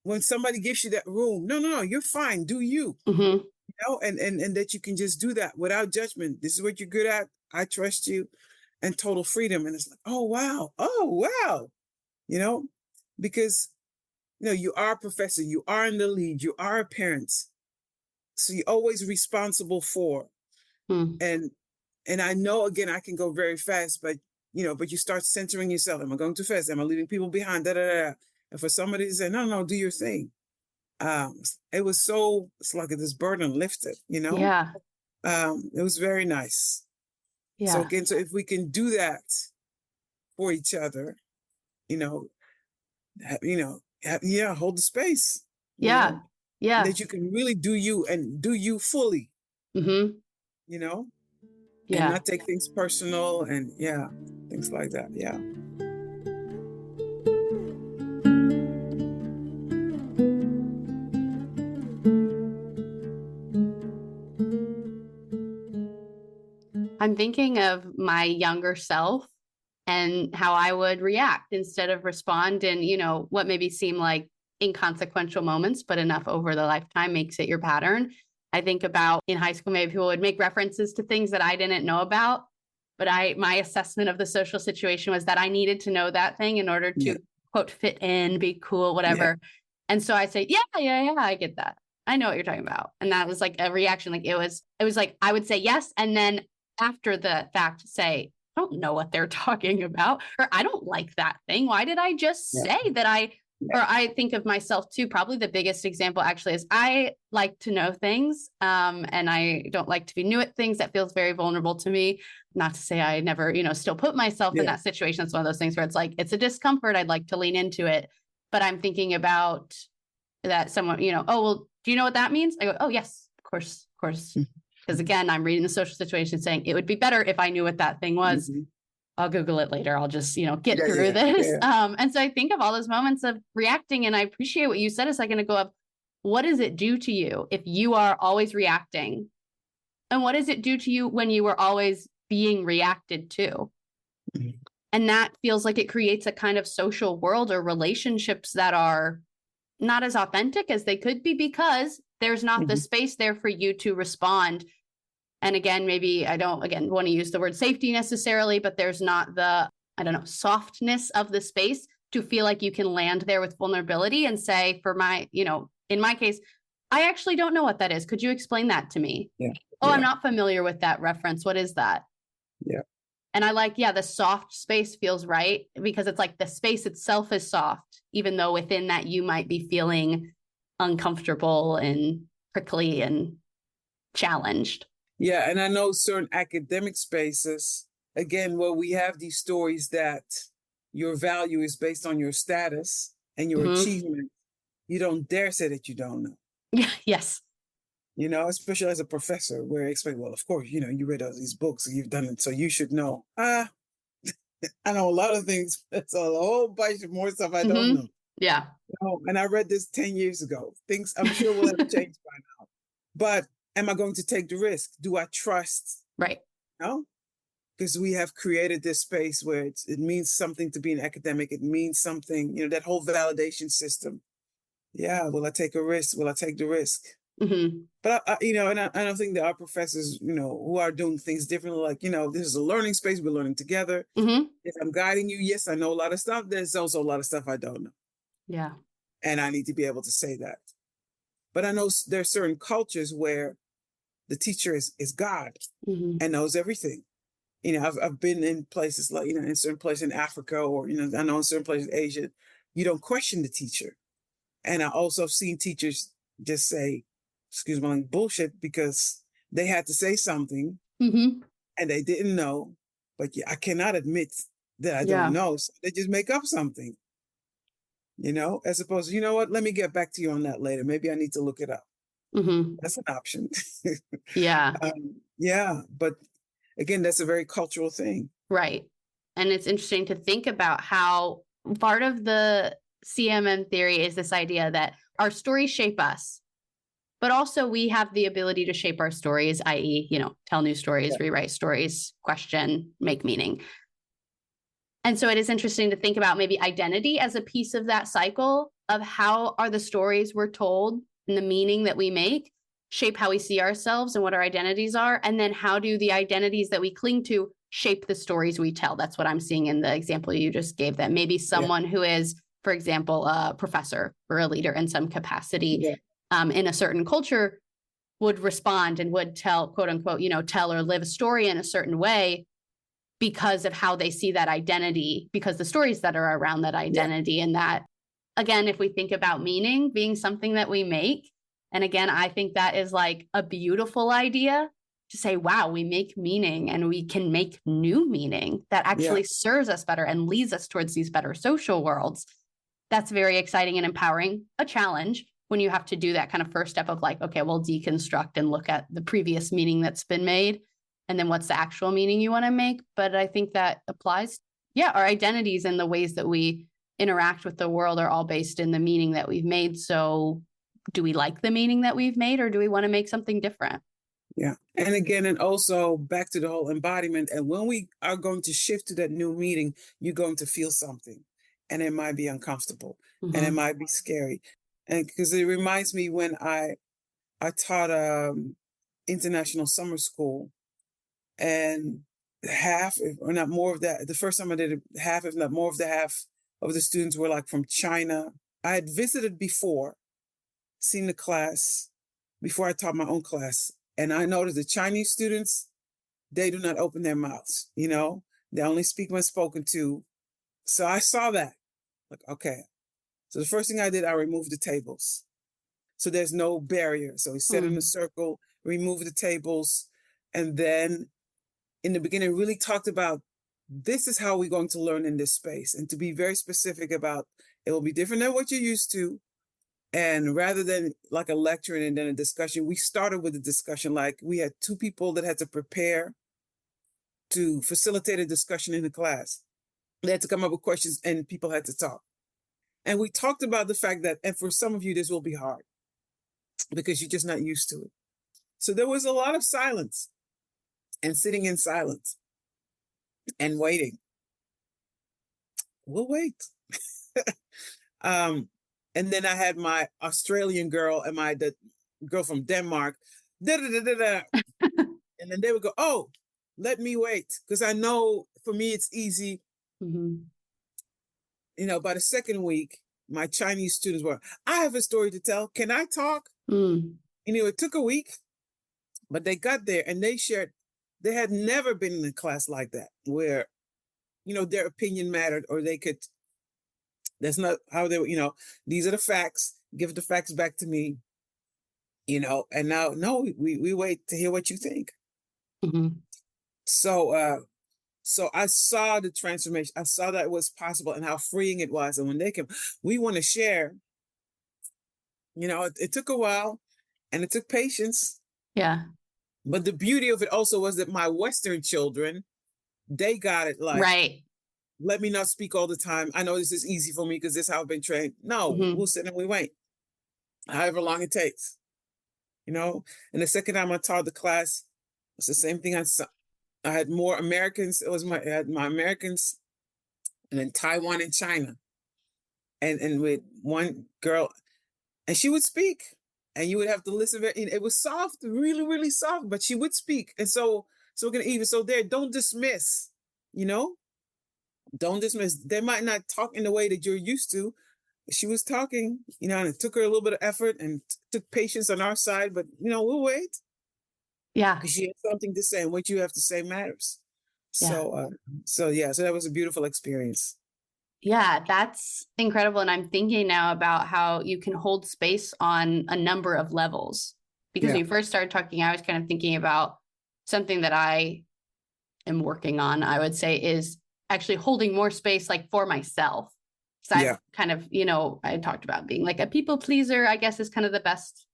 when somebody gives you that room, no, you're fine. Do you, Mm-hmm. and that you can just do that without judgment. This is what you're good at. I trust you, and total freedom. And it's like, oh, wow. Oh, wow. Because, you are a professor, you are in the lead, you are a parent. So you're always responsible for, Mm-hmm. and I know, again, I can go very fast, but, but you start centering yourself. Am I going too fast? Am I leaving people behind? Da, da, da. And for somebody to say, no, do your thing. It's like this burden lifted. Yeah. It was very nice. So Yeah. again, so if we can do that for each other, you know, hold the space, Yeah. Yeah. that you can really do you and do you fully, Mm-hmm. you know, and Yeah. not take things personal and things like that. Yeah. I'm thinking of my younger self and how I would react instead of respond in, what maybe seem like inconsequential moments, but enough over the lifetime makes it your pattern. I think about in high school, maybe people would make references to things that I didn't know about, but my assessment of the social situation was that I needed to know that thing in order Yeah. to quote, fit in, be cool, Yeah. whatever. And so I say, yeah, I get that. I know what you're talking about. And that was like a reaction. Like it was like, I would say yes. And then after the fact say, I don't know what they're talking about, or I don't like that thing. Why did I just Yeah. say that or I think of myself too, probably the biggest example actually is I like to know things. And I don't like to be new at things. That feels very vulnerable to me. Not to say I never, still put myself in Yeah. that situation. It's one of those things where it's like, it's a discomfort. I'd like to lean into it, but I'm thinking about that someone, oh, well, do you know what that means? I go, oh yes, of course. Because again, I'm reading the social situation saying it would be better if I knew what that thing was. Mm-hmm. I'll Google it later. I'll just, get Yeah, through this. yeah. And so I think of all those moments of reacting, and I appreciate what you said a second ago of what does it do to you if you are always reacting? And what does it do to you when you are always being reacted to? Mhm. And that feels like it creates a kind of social world or relationships that are not as authentic as they could be because there's not the Mhm. space there for you to respond. And again, maybe I don't, want to use the word safety necessarily, but there's not the, softness of the space to feel like you can land there with vulnerability and say, for my, in my case, I actually don't know what that is. Could you explain that to me? Yeah. Oh, I'm Yeah. not familiar with that reference. What is that? Yeah. And I like, the soft space feels right because it's like the space itself is soft, even though within that you might be feeling uncomfortable and prickly and challenged. Yeah. And I know certain academic spaces, again, where we have these stories that your value is based on your status and your achievement, you don't dare say that you don't know. Yeah. Yes. Especially as a professor, where I expect, well, of course, you read all these books, you've done it, so you should know. I know a lot of things. It's a whole bunch of more stuff I don't know. Yeah. And I read this 10 years ago. Things I'm sure will have changed by now. But am I going to take the risk? Do I trust? Right. No? Because we have created this space where it means something to be an academic. It means something, that whole validation system. Yeah, will I take a risk? Will I take the risk? But and I don't think there are professors, who are doing things differently. Like, this is a learning space. We're learning together. If I'm guiding you, yes, I know a lot of stuff. There's also a lot of stuff I don't know. Yeah. And I need to be able to say that. But I know there are certain cultures where the teacher is God and knows everything. I've been in places like, in certain places in Africa or, I know in certain places in Asia, you don't question the teacher. And I also have seen teachers just say, excuse my language, bullshit because they had to say something and they didn't know. But I cannot admit that I don't know. So they just make up something, as opposed to, you know what, let me get back to you on that later. Maybe I need to look it up. That's an option. Yeah. Yeah. But again, that's a very cultural thing. Right. And it's interesting to think about how part of the CMM theory is this idea that our stories shape us, but also we have the ability to shape our stories, i.e., tell new stories, rewrite stories, question, make meaning. And so it is interesting to think about maybe identity as a piece of that cycle of how are the stories we're told and the meaning that we make shape how we see ourselves and what our identities are. And then how do the identities that we cling to shape the stories we tell? That's what I'm seeing in the example you just gave, that maybe someone who is, for example, a professor or a leader in some capacity in a certain culture would respond and would tell, quote unquote, tell or live a story in a certain way because of how they see that identity, because the stories that are around that identity. And that, again, if we think about meaning being something that we make, and again, I think that is like a beautiful idea to say, wow, we make meaning and we can make new meaning that actually serves us better and leads us towards these better social worlds. That's very exciting and empowering. A challenge when you have to do that kind of first step of like, okay, we'll deconstruct and look at the previous meaning that's been made. And then what's the actual meaning you want to make? But I think that applies. Yeah, our identities and the ways that we interact with the world are all based in the meaning that we've made. So do we like the meaning that we've made, or do we want to make something different? Yeah. And again, and also back to the whole embodiment. And when we are going to shift to that new meaning, you're going to feel something. And it might be uncomfortable and it might be scary. And because it reminds me when I taught international summer school, and half, or not more of that, the first time I did it, half, if not more of the students were like from China. I had visited before, seen the class before I taught my own class. And I noticed the Chinese students, they do not open their mouths, they only speak when spoken to. So I saw that, like, okay. So the first thing I did, I removed the tables. So there's no barrier. So we sat in a circle, removed the tables, and then in the beginning really talked about this is how we're going to learn in this space, and to be very specific about it will be different than what you're used to. And rather than like a lecture and then a discussion, we started with a discussion. Like we had two people that had to prepare to facilitate a discussion in the class. They had to come up with questions and people had to talk. And we talked about the fact that, and for some of you, this will be hard because you're just not used to it. So there was a lot of silence and sitting in silence and waiting. We'll wait. And then I had my Australian girl and the girl from Denmark. And then they would go, oh, let me wait. Because I know for me, it's easy. By the second week, my Chinese students were, I have a story to tell. Can I talk? Mm. It took a week, but they got there and they shared, they had never been in a class like that where, their opinion mattered, or that's not how they were, these are the facts, give the facts back to me, and now, no, we wait to hear what you think. Mm-hmm. So I saw the transformation. I saw that it was possible and how freeing it was. And when they came, we want to share, it took a while and it took patience. Yeah. But the beauty of it also was that my Western children, they got it like, right. Let me not speak all the time. I know this is easy for me because this is how I've been trained. No, we'll sit and we wait, however long it takes, And the second time I taught the class, it's the same thing. I had more Americans. I had my Americans, and then Taiwan and China, and with one girl, and she would speak, and you would have to listen. It was soft, really, really soft, but she would speak, and so we're gonna even don't dismiss, don't dismiss. They might not talk in the way that you're used to. She was talking, and it took her a little bit of effort and took patience on our side, but we'll wait. Yeah. Because she has something to say, and what you have to say matters. Yeah. So that was a beautiful experience. Yeah, that's incredible. And I'm thinking now about how you can hold space on a number of levels. Because when you first started talking, I was kind of thinking about something that I am working on, I would say, is actually holding more space like for myself. So I've kind of, I talked about being like a people pleaser, I guess is kind of the best,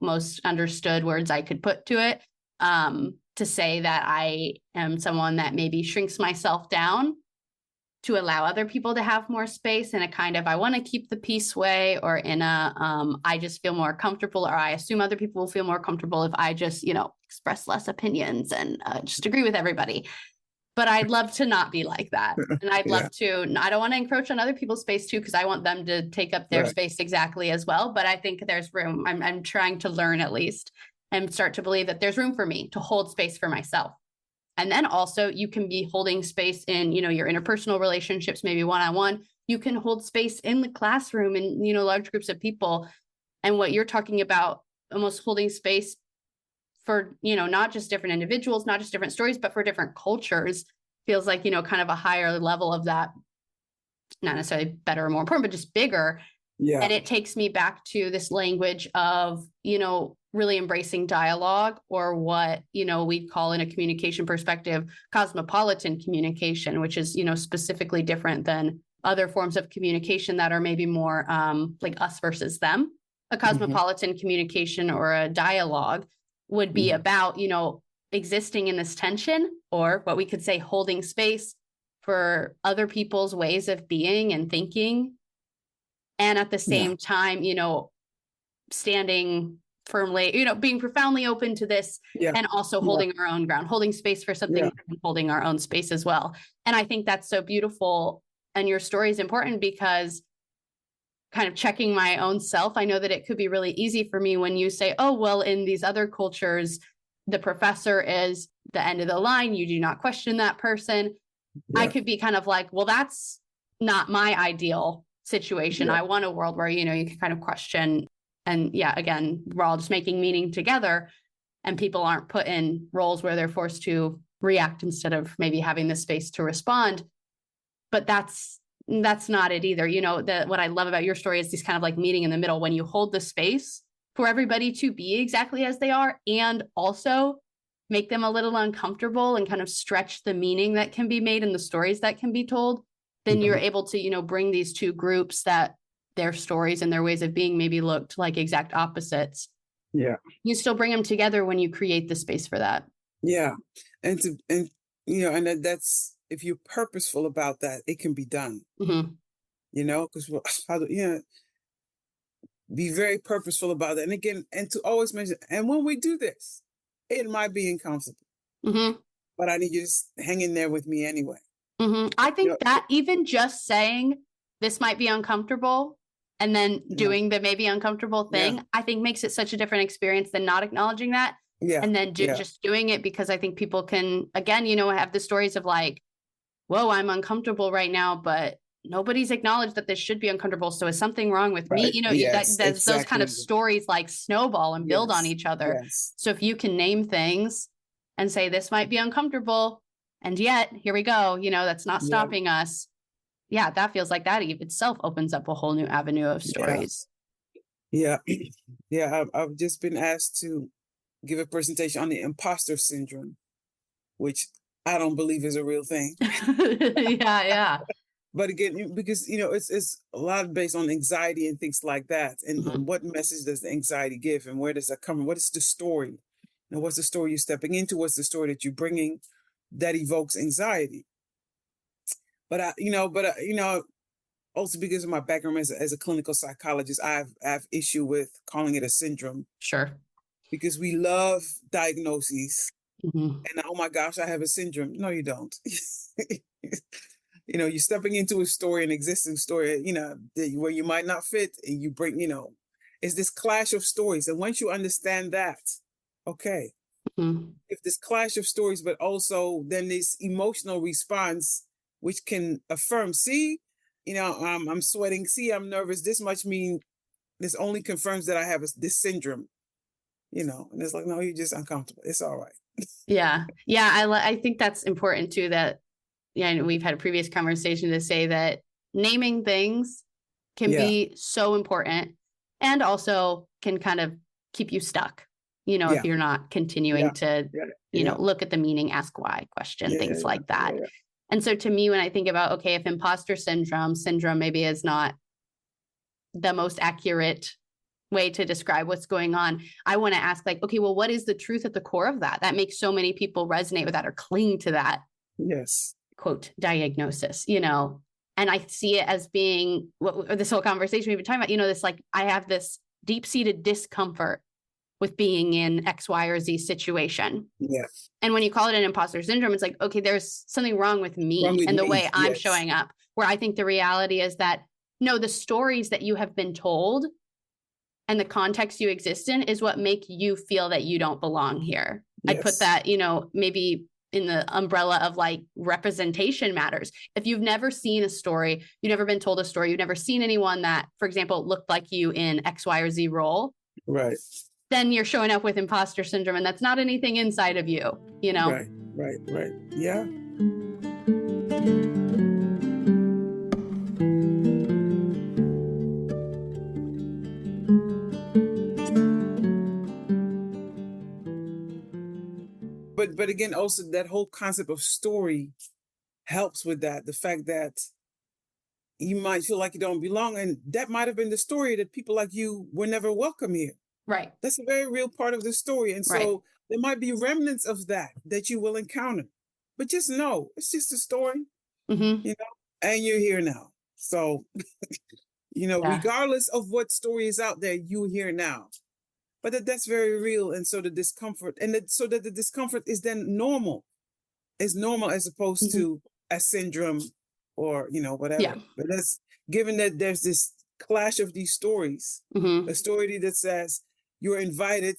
most understood words I could put to it. To say that I am someone that maybe shrinks myself down to allow other people to have more space in a kind of, I want to keep the peace way, or in a, I just feel more comfortable, or I assume other people will feel more comfortable if I just, express less opinions and just agree with everybody. But I'd love to not be like that. And I'd love to, I don't want to encroach on other people's space too, because I want them to take up their space exactly as well. But I think there's room. I'm trying to learn at least and start to believe that there's room for me to hold space for myself. And then also you can be holding space in, your interpersonal relationships, maybe one-on-one. You can hold space in the classroom and, large groups of people. And what you're talking about, almost holding space for, not just different individuals, not just different stories, but for different cultures, feels like, kind of a higher level of that, not necessarily better or more important, but just bigger. Yeah. And it takes me back to this language of, really embracing dialogue, or what, we'd call in a communication perspective, cosmopolitan communication, which is, specifically different than other forms of communication that are maybe more like us versus them. A cosmopolitan communication or a dialogue would be about, existing in this tension, or what we could say holding space for other people's ways of being and thinking. And at the same time, standing firmly, being profoundly open to this, and also holding our own ground, holding space for something, and holding our own space as well. And I think that's so beautiful. And your story is important because kind of checking my own self, I know that it could be really easy for me when you say, oh, well, in these other cultures, the professor is the end of the line. You do not question that person. I could be kind of like, well, that's not my ideal situation. I want a world where, you can kind of question. And again, we're all just making meaning together, and people aren't put in roles where they're forced to react instead of maybe having the space to respond. But that's not it either. What I love about your story is this kind of like meeting in the middle, when you hold the space for everybody to be exactly as they are, and also make them a little uncomfortable and kind of stretch the meaning that can be made and the stories that can be told. Then you're able to, bring these two groups that their stories and their ways of being maybe looked like exact opposites. Yeah. You still bring them together when you create the space for that. Yeah. And that's, if you're purposeful about that, it can be done. Because be very purposeful about that. And again, and to always mention, and when we do this, it might be uncomfortable, but I need you to hang in there with me anyway. I think that even just saying this might be uncomfortable, and then doing the maybe uncomfortable thing, I think makes it such a different experience than not acknowledging that. And then just doing it, because I think people can, again, have the stories of like, whoa, I'm uncomfortable right now, but nobody's acknowledged that this should be uncomfortable. So is something wrong with me? Right. You know, Yes, those kind of exactly. stories like snowball and build on Yes. each other. Yes. So if you can name things and say, this might be uncomfortable, and yet here we go, you know, that's not Yeah. stopping us. Yeah, that feels like that itself opens up a whole new avenue of Yeah. stories. Yeah. Yeah. I've just been asked to give a presentation on the imposter syndrome, which I don't believe is a real thing. Yeah. But again, because, you know, it's a lot based on anxiety and things like that. And Mhm. what message does the anxiety give, and where does that come from? What is the story? And what's the story you're stepping into? What's the story that you're bringing that evokes anxiety? But also because of my background as a clinical psychologist, I have issue with calling it a syndrome, Sure. because we love diagnoses. Mhm. And oh my gosh, I have a syndrome. No, you don't. You know, you're stepping into a story, an existing story, you know, where you might not fit, and you bring, you know, it's this clash of stories. And once you understand that, okay, Mhm. if this clash of stories, but also then this emotional response, which can affirm, see, you know, I'm sweating, see, I'm nervous. This much mean this only confirms that I have this syndrome, you know, and it's like, no, you're just uncomfortable. It's all right. Yeah. I think that's important too, that, yeah, and we've had a previous conversation to say that naming things can Yeah. be so important and also can kind of keep you stuck, you know, if Yeah. you're not continuing Yeah. to, Yeah. you know, Yeah. look at the meaning, ask why question, Yeah. things Yeah. like that. Yeah. And so to me, when I think about, okay, if imposter syndrome maybe is not the most accurate way to describe what's going on, I want to ask, like, okay, well, what is the truth at the core of that? That makes so many people resonate with that or cling to that, Yes. quote, diagnosis, you know. And I see it as being what this whole conversation we've been talking about, you know, this, like, I have this deep-seated discomfort with being in X, Y, or Z situation. Yeah. And when you call it an imposter syndrome, it's like, okay, there's something wrong with Wrong me with and the me. way I'm Yes. showing up, where I think the reality is that, no, the stories that you have been told and the context you exist in is what make you feel that you don't belong here. I'd put Yes. that, you know, maybe in the umbrella of like representation matters. If you've never seen a story, you've never been told a story, you've never seen anyone that, for example, looked like you in X, Y, or Z role, Right. then you're showing up with imposter syndrome, and that's not anything inside of you, you know? Right. Right. Right. Yeah. But again, also that whole concept of story helps with that. The fact that you might feel like you don't belong, and that might have been the story, that people like you were never welcome here. Right. That's a very real part of the story. And Right. so there might be remnants of that you will encounter. But just know it's just a story, Mm-hmm. you know, and you're here now. So, you know, Yeah. regardless of what story is out there, you're here now. But that's very real. And so the discomfort, so that the discomfort is then normal, is normal as opposed Mm-hmm. to a syndrome or, you know, whatever. Yeah. But that's given that there's this clash of these stories, Mm-hmm. a story that says you're invited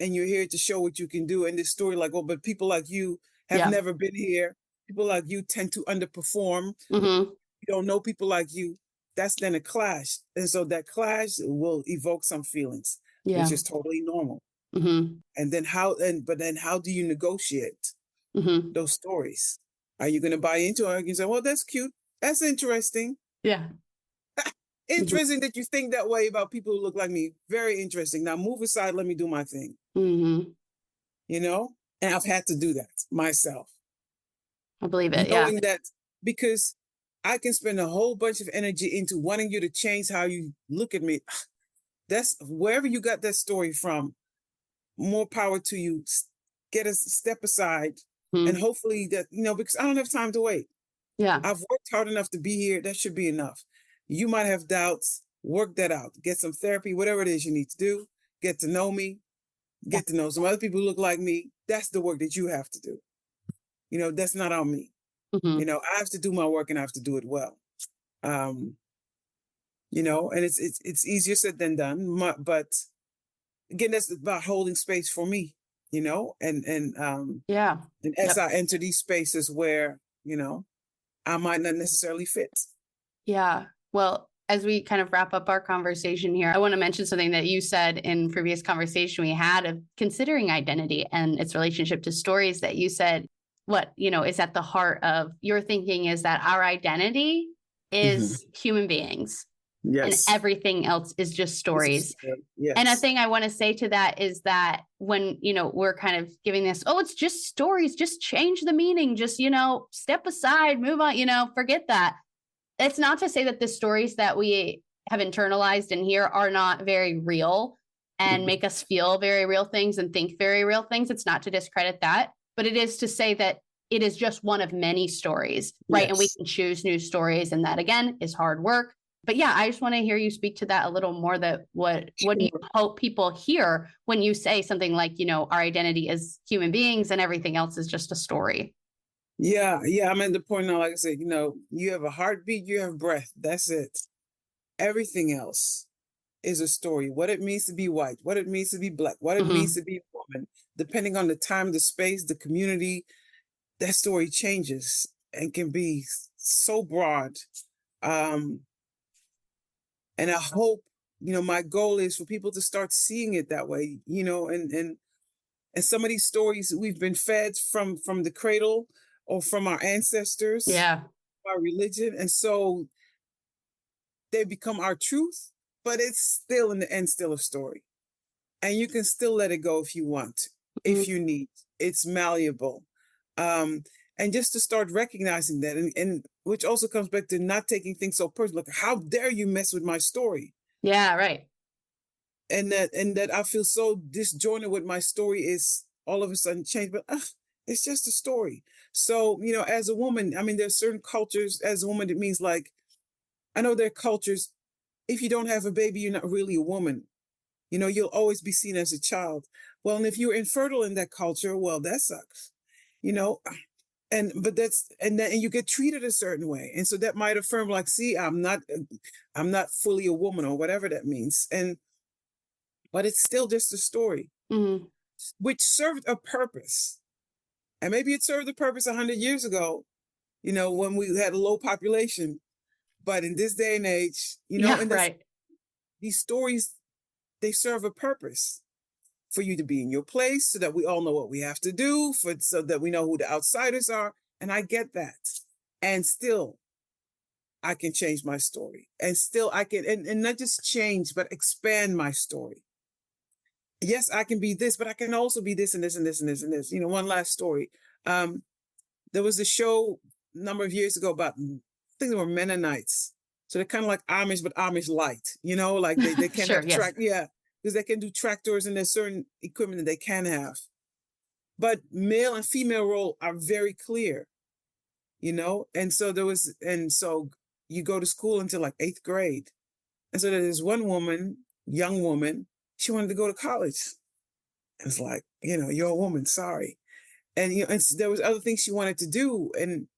and you're here to show what you can do. And this story like, oh, but people like you have Yeah. never been here. People like you tend to underperform. Mm-hmm. You don't know people like you. That's then a clash. And so that clash will evoke some feelings, Yeah. which is totally normal. Mm-hmm. And then but then how do you negotiate Mm-hmm. those stories? Are you going to buy into it? You can say, well, that's cute. That's interesting. Yeah. Interesting that you think that way about people who look like me. Very interesting. Now move aside. Let me do my thing. Mm-hmm. You know? And I've had to do that myself. I believe it. Yeah. Knowing that, because I can spend a whole bunch of energy into wanting you to change how you look at me. That's wherever you got that story from. More power to you. Get a step aside. Mm-hmm. And hopefully that, you know, because I don't have time to wait. Yeah. I've worked hard enough to be here. That should be enough. You might have doubts. Work that out. Get some therapy, whatever it is you need to do. Get to know me. Get to know some other people who look like me. That's the work that you have to do. You know, that's not on me. Mm-hmm. You know, I have to do my work and I have to do it well. You know, and it's easier said than done. But again, that's about holding space for me. You know, Yeah. and as I enter these spaces where, you know, I might not necessarily fit. Yeah. Well, as we kind of wrap up our conversation here, I want to mention something that you said in previous conversation we had of considering identity and its relationship to stories, that you said what, is at the heart of your thinking is that our identity Mhm. is human beings and Yes. everything else is just It's a stories. story. And a Yes. thing I want to say to that is that when, we're kind of giving this, oh, it's just stories, just change the meaning, just, step aside, move on, forget that. It's not to say that the stories that we have internalized in here are not very real and Mhm. make us feel very real things and think very real things. It's not to discredit that, but it is to say that it is just one of many stories, right? And we Yes. can choose new stories, and that again is hard work. But yeah, I just want to hear you speak to that a little more. That what do you Sure. hope people hear when you say something like, our identity is human beings and everything else is just a story? Yeah. Yeah. I'm at the point now, like I said, you have a heartbeat, you have breath. That's it. Everything else is a story. What it means to be white, what it means to be black, what it means Mm-hmm. to be a woman, depending on the time, the space, the community, that story changes and can be so broad. Um, and I hope, my goal is for people to start seeing it that way, and some of these stories we've been fed from the cradle or from our ancestors, Yeah. our religion. And so they become our truth, but it's still in the end still a story. And you can still let it go if you want, if you need. It's malleable. Um, and just to start recognizing that, and which also comes back to not taking things so personal. Like, how dare you mess with my story? Yeah. Right. And that I feel so disjointed with my story is all of a sudden changed, but it's just a story. So, as a woman, I mean, there's certain cultures as a woman, it means like, I know there are cultures, if you don't have a baby, you're not really a woman. You'll always be seen as a child. Well, and if you're infertile in that culture, well, that sucks. You know, and you get treated a certain way. And so that might affirm like, see, I'm not fully a woman or whatever that means. But it's still just a story Mm-hmm. which served a purpose. And maybe it served a purpose 100 years ago, when we had a low population. But in this day and age, Yeah. and Right. these stories, they serve a purpose for you to be in your place so that we all know what we have to do, so that we know who the outsiders are. And I get that. And still, I can change my story. And still I can, and not just change, but expand my story. Yes, I can be this, but I can also be this and this and this and this and this. One last story. Um, there was a show a number of years ago about, I think they were Mennonites. So they're kind of like Amish, but Amish light, like they can Sure. have Yes. yeah, because they can do tractors and there's certain equipment that they can have. But male and female role are very clear, and so you go to school until like 8th grade. And so there's one woman, young woman, she wanted to go to college. And it's like, you're a woman, sorry. And there was other things she wanted to do. And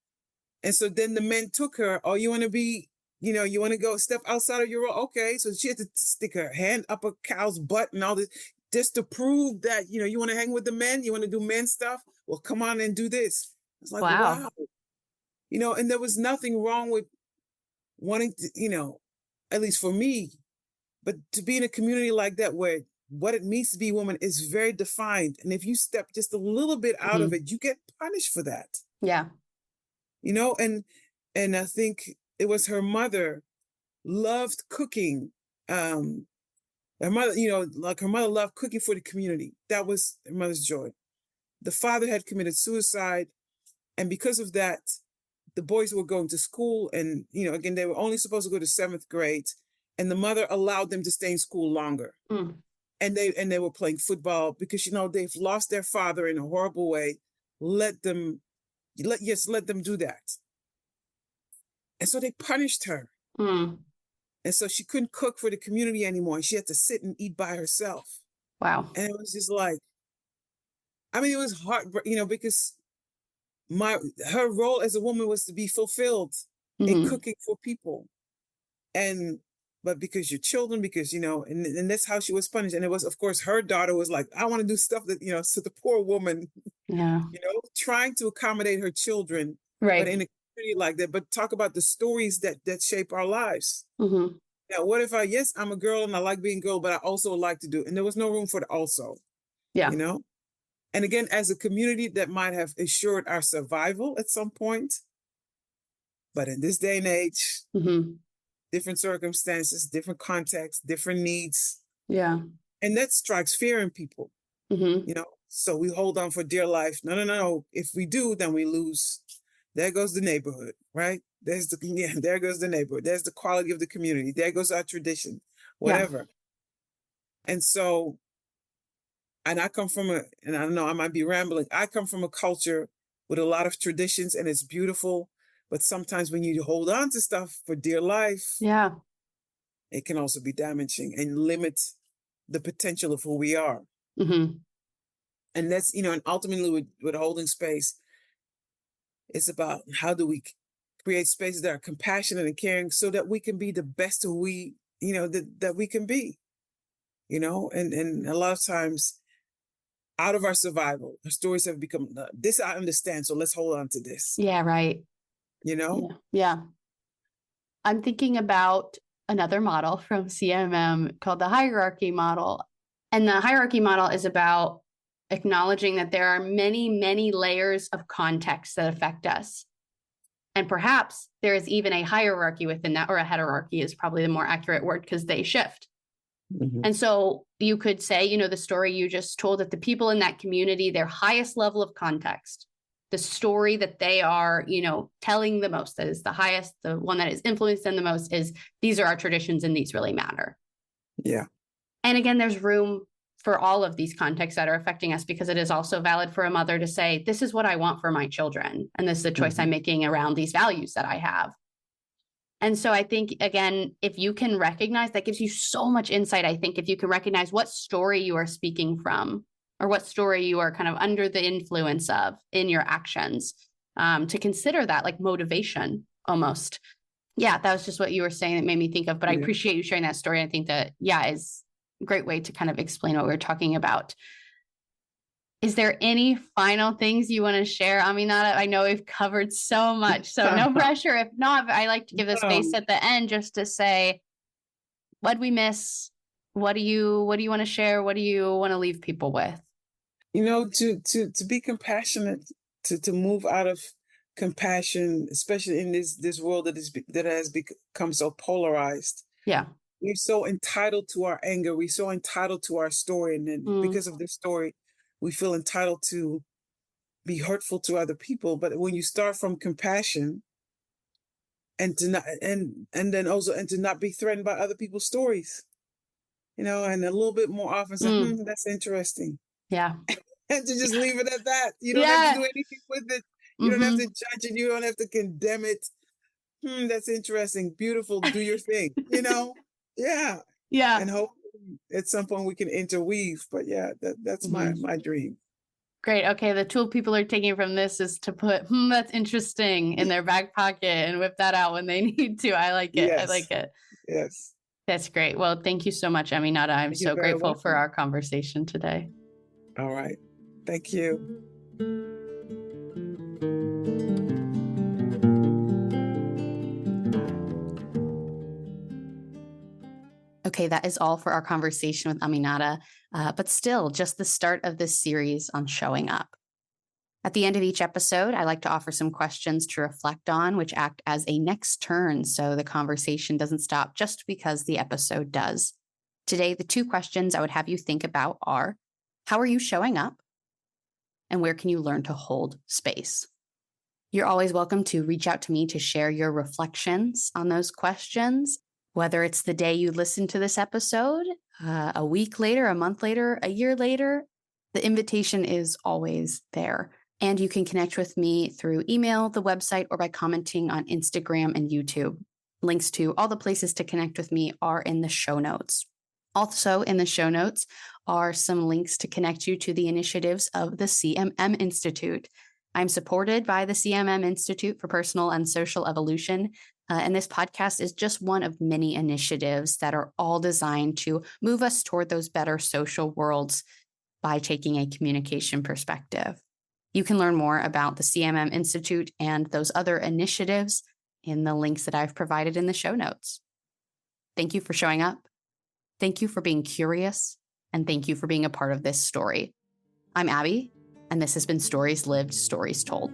so then the men took her, oh, you want to be, you want to go step outside of your role? Okay. So she had to stick her hand up a cow's butt and all this just to prove that, you want to hang with the men, you want to do men stuff. Well, come on and do this. It's like, Wow. wow. And there was nothing wrong with wanting to, at least for me, but to be in a community like that where what it means to be a woman is very defined. And if you step just a little bit out of Mm-hmm. it, you get punished for that. Yeah. you know and and I think it was her mother loved cooking. Her mother, like her mother loved cooking for the community. That was her mother's joy. The father had committed suicide, and because of that, the boys were going to school, and again, they were only supposed to go to 7th grade, and the mother allowed them to stay in school longer. Mm. And they were playing football because they've lost their father in a horrible way. Let them let them do that. And so they punished her. Mm. And so she couldn't cook for the community anymore. And she had to sit and eat by herself. Wow. And it was just like, I mean, it was hard, because her role as a woman was to be fulfilled in Mm-hmm. cooking for people. But because your children, because, and that's how she was punished. And it was, of course, her daughter was like, I want to do stuff that, so the poor woman, Yeah. trying to accommodate her children, but Right. in a community like that, but talk about the stories that shape our lives. Mm-hmm. Now, what if yes, I'm a girl and I like being a girl, but I also like to do, and there was no room for the also, Yeah. you know? And again, as a community that might have assured our survival at some point, but in this day and age, Mm-hmm. different circumstances, different contexts, different needs, Yeah. and that strikes fear in people, Mm-hmm. you know? So we hold on for dear life. No, no, no, no. If we do, then we lose. There goes the neighborhood, right? There goes the neighborhood. There's the quality of the community. There goes our tradition, Yeah. whatever. And so, and I come from and I don't know, I might be rambling. I come from a culture with a lot of traditions and it's beautiful. But sometimes when you hold on to stuff for dear life, Yeah. it can also be damaging and limit the potential of who we are. Mm-hmm. And that's, and ultimately with holding space, it's about how do we create spaces that are compassionate and caring so that we can be the best who we, that we can be, and a lot of times out of our survival, our stories have become this I understand. So let's hold on to this, Yeah. Right. Yeah. Yeah. I'm thinking about another model from CMM called the hierarchy model. And the hierarchy model is about acknowledging that there are many, many layers of context that affect us. And perhaps there is even a hierarchy within that, or a hierarchy is probably the more accurate word because they shift. Mm-hmm. And so you could say, the story you just told, that the people in that community, their highest level of context, the story that they are, telling the most, that is the highest, the one that has influenced them the most, is these are our traditions and these really matter. Yeah. And again, there's room for all of these contexts that are affecting us, because it is also valid for a mother to say, this is what I want for my children. And this is the choice Mm-hmm. I'm making around these values that I have. And so I think, again, if you can recognize, that gives you so much insight. I think if you can recognize what story you are speaking from, or what story you are kind of under the influence of in your actions, to consider that like motivation almost. Yeah, that was just what you were saying that made me think of, but I appreciate you sharing that story. I think that, is a great way to kind of explain what we were talking about. Is there any final things you want to share, Aminata? I know we've covered so much, so no pressure. If not, but I like to give the space at the end just to say, what'd we miss? What do you want to share? What do you want to leave people with? To be compassionate, to move out of compassion, especially in this world that has become so polarized. Yeah. We're so entitled to our anger. We're so entitled to our story. And then because of this story, we feel entitled to be hurtful to other people. But when you start from compassion and to not, and then also, and to not be threatened by other people's stories, and a little bit more often say, that's interesting. Yeah. And to just leave it at that. You don't have to do anything with it. You don't have to judge it. You don't have to condemn it. That's interesting. Beautiful. Do your thing, Yeah. Yeah. And hope at some point we can interweave. But that's my dream. Great. Okay. The tool people are taking from this is to put, that's interesting in their back pocket and whip that out when they need to. I like it. Yes. I like it. Yes. That's great. Well, thank you so much, Aminata. I'm so grateful for our conversation today. All right. Thank you. Okay, that is all for our conversation with Aminata, but still just the start of this series on showing up. At the end of each episode, I like to offer some questions to reflect on, which act as a next turn so the conversation doesn't stop just because the episode does. Today, the two questions I would have you think about are, how are you showing up? And where can you learn to hold space? You're always welcome to reach out to me to share your reflections on those questions, whether it's the day you listen to this episode, a week later, a month later, a year later. The invitation is always there. And you can connect with me through email, the website, or by commenting on Instagram and YouTube. Links to all the places to connect with me are in the show notes. Also in the show notes are some links to connect you to the initiatives of the CMM Institute. I'm supported by the CMM Institute for Personal and Social Evolution, and this podcast is just one of many initiatives that are all designed to move us toward those better social worlds by taking a communication perspective. You can learn more about the CMM Institute and those other initiatives in the links that I've provided in the show notes. Thank you for showing up. Thank you for being curious. And thank you for being a part of this story. I'm Abbie, and this has been Stories Lived, Stories Told.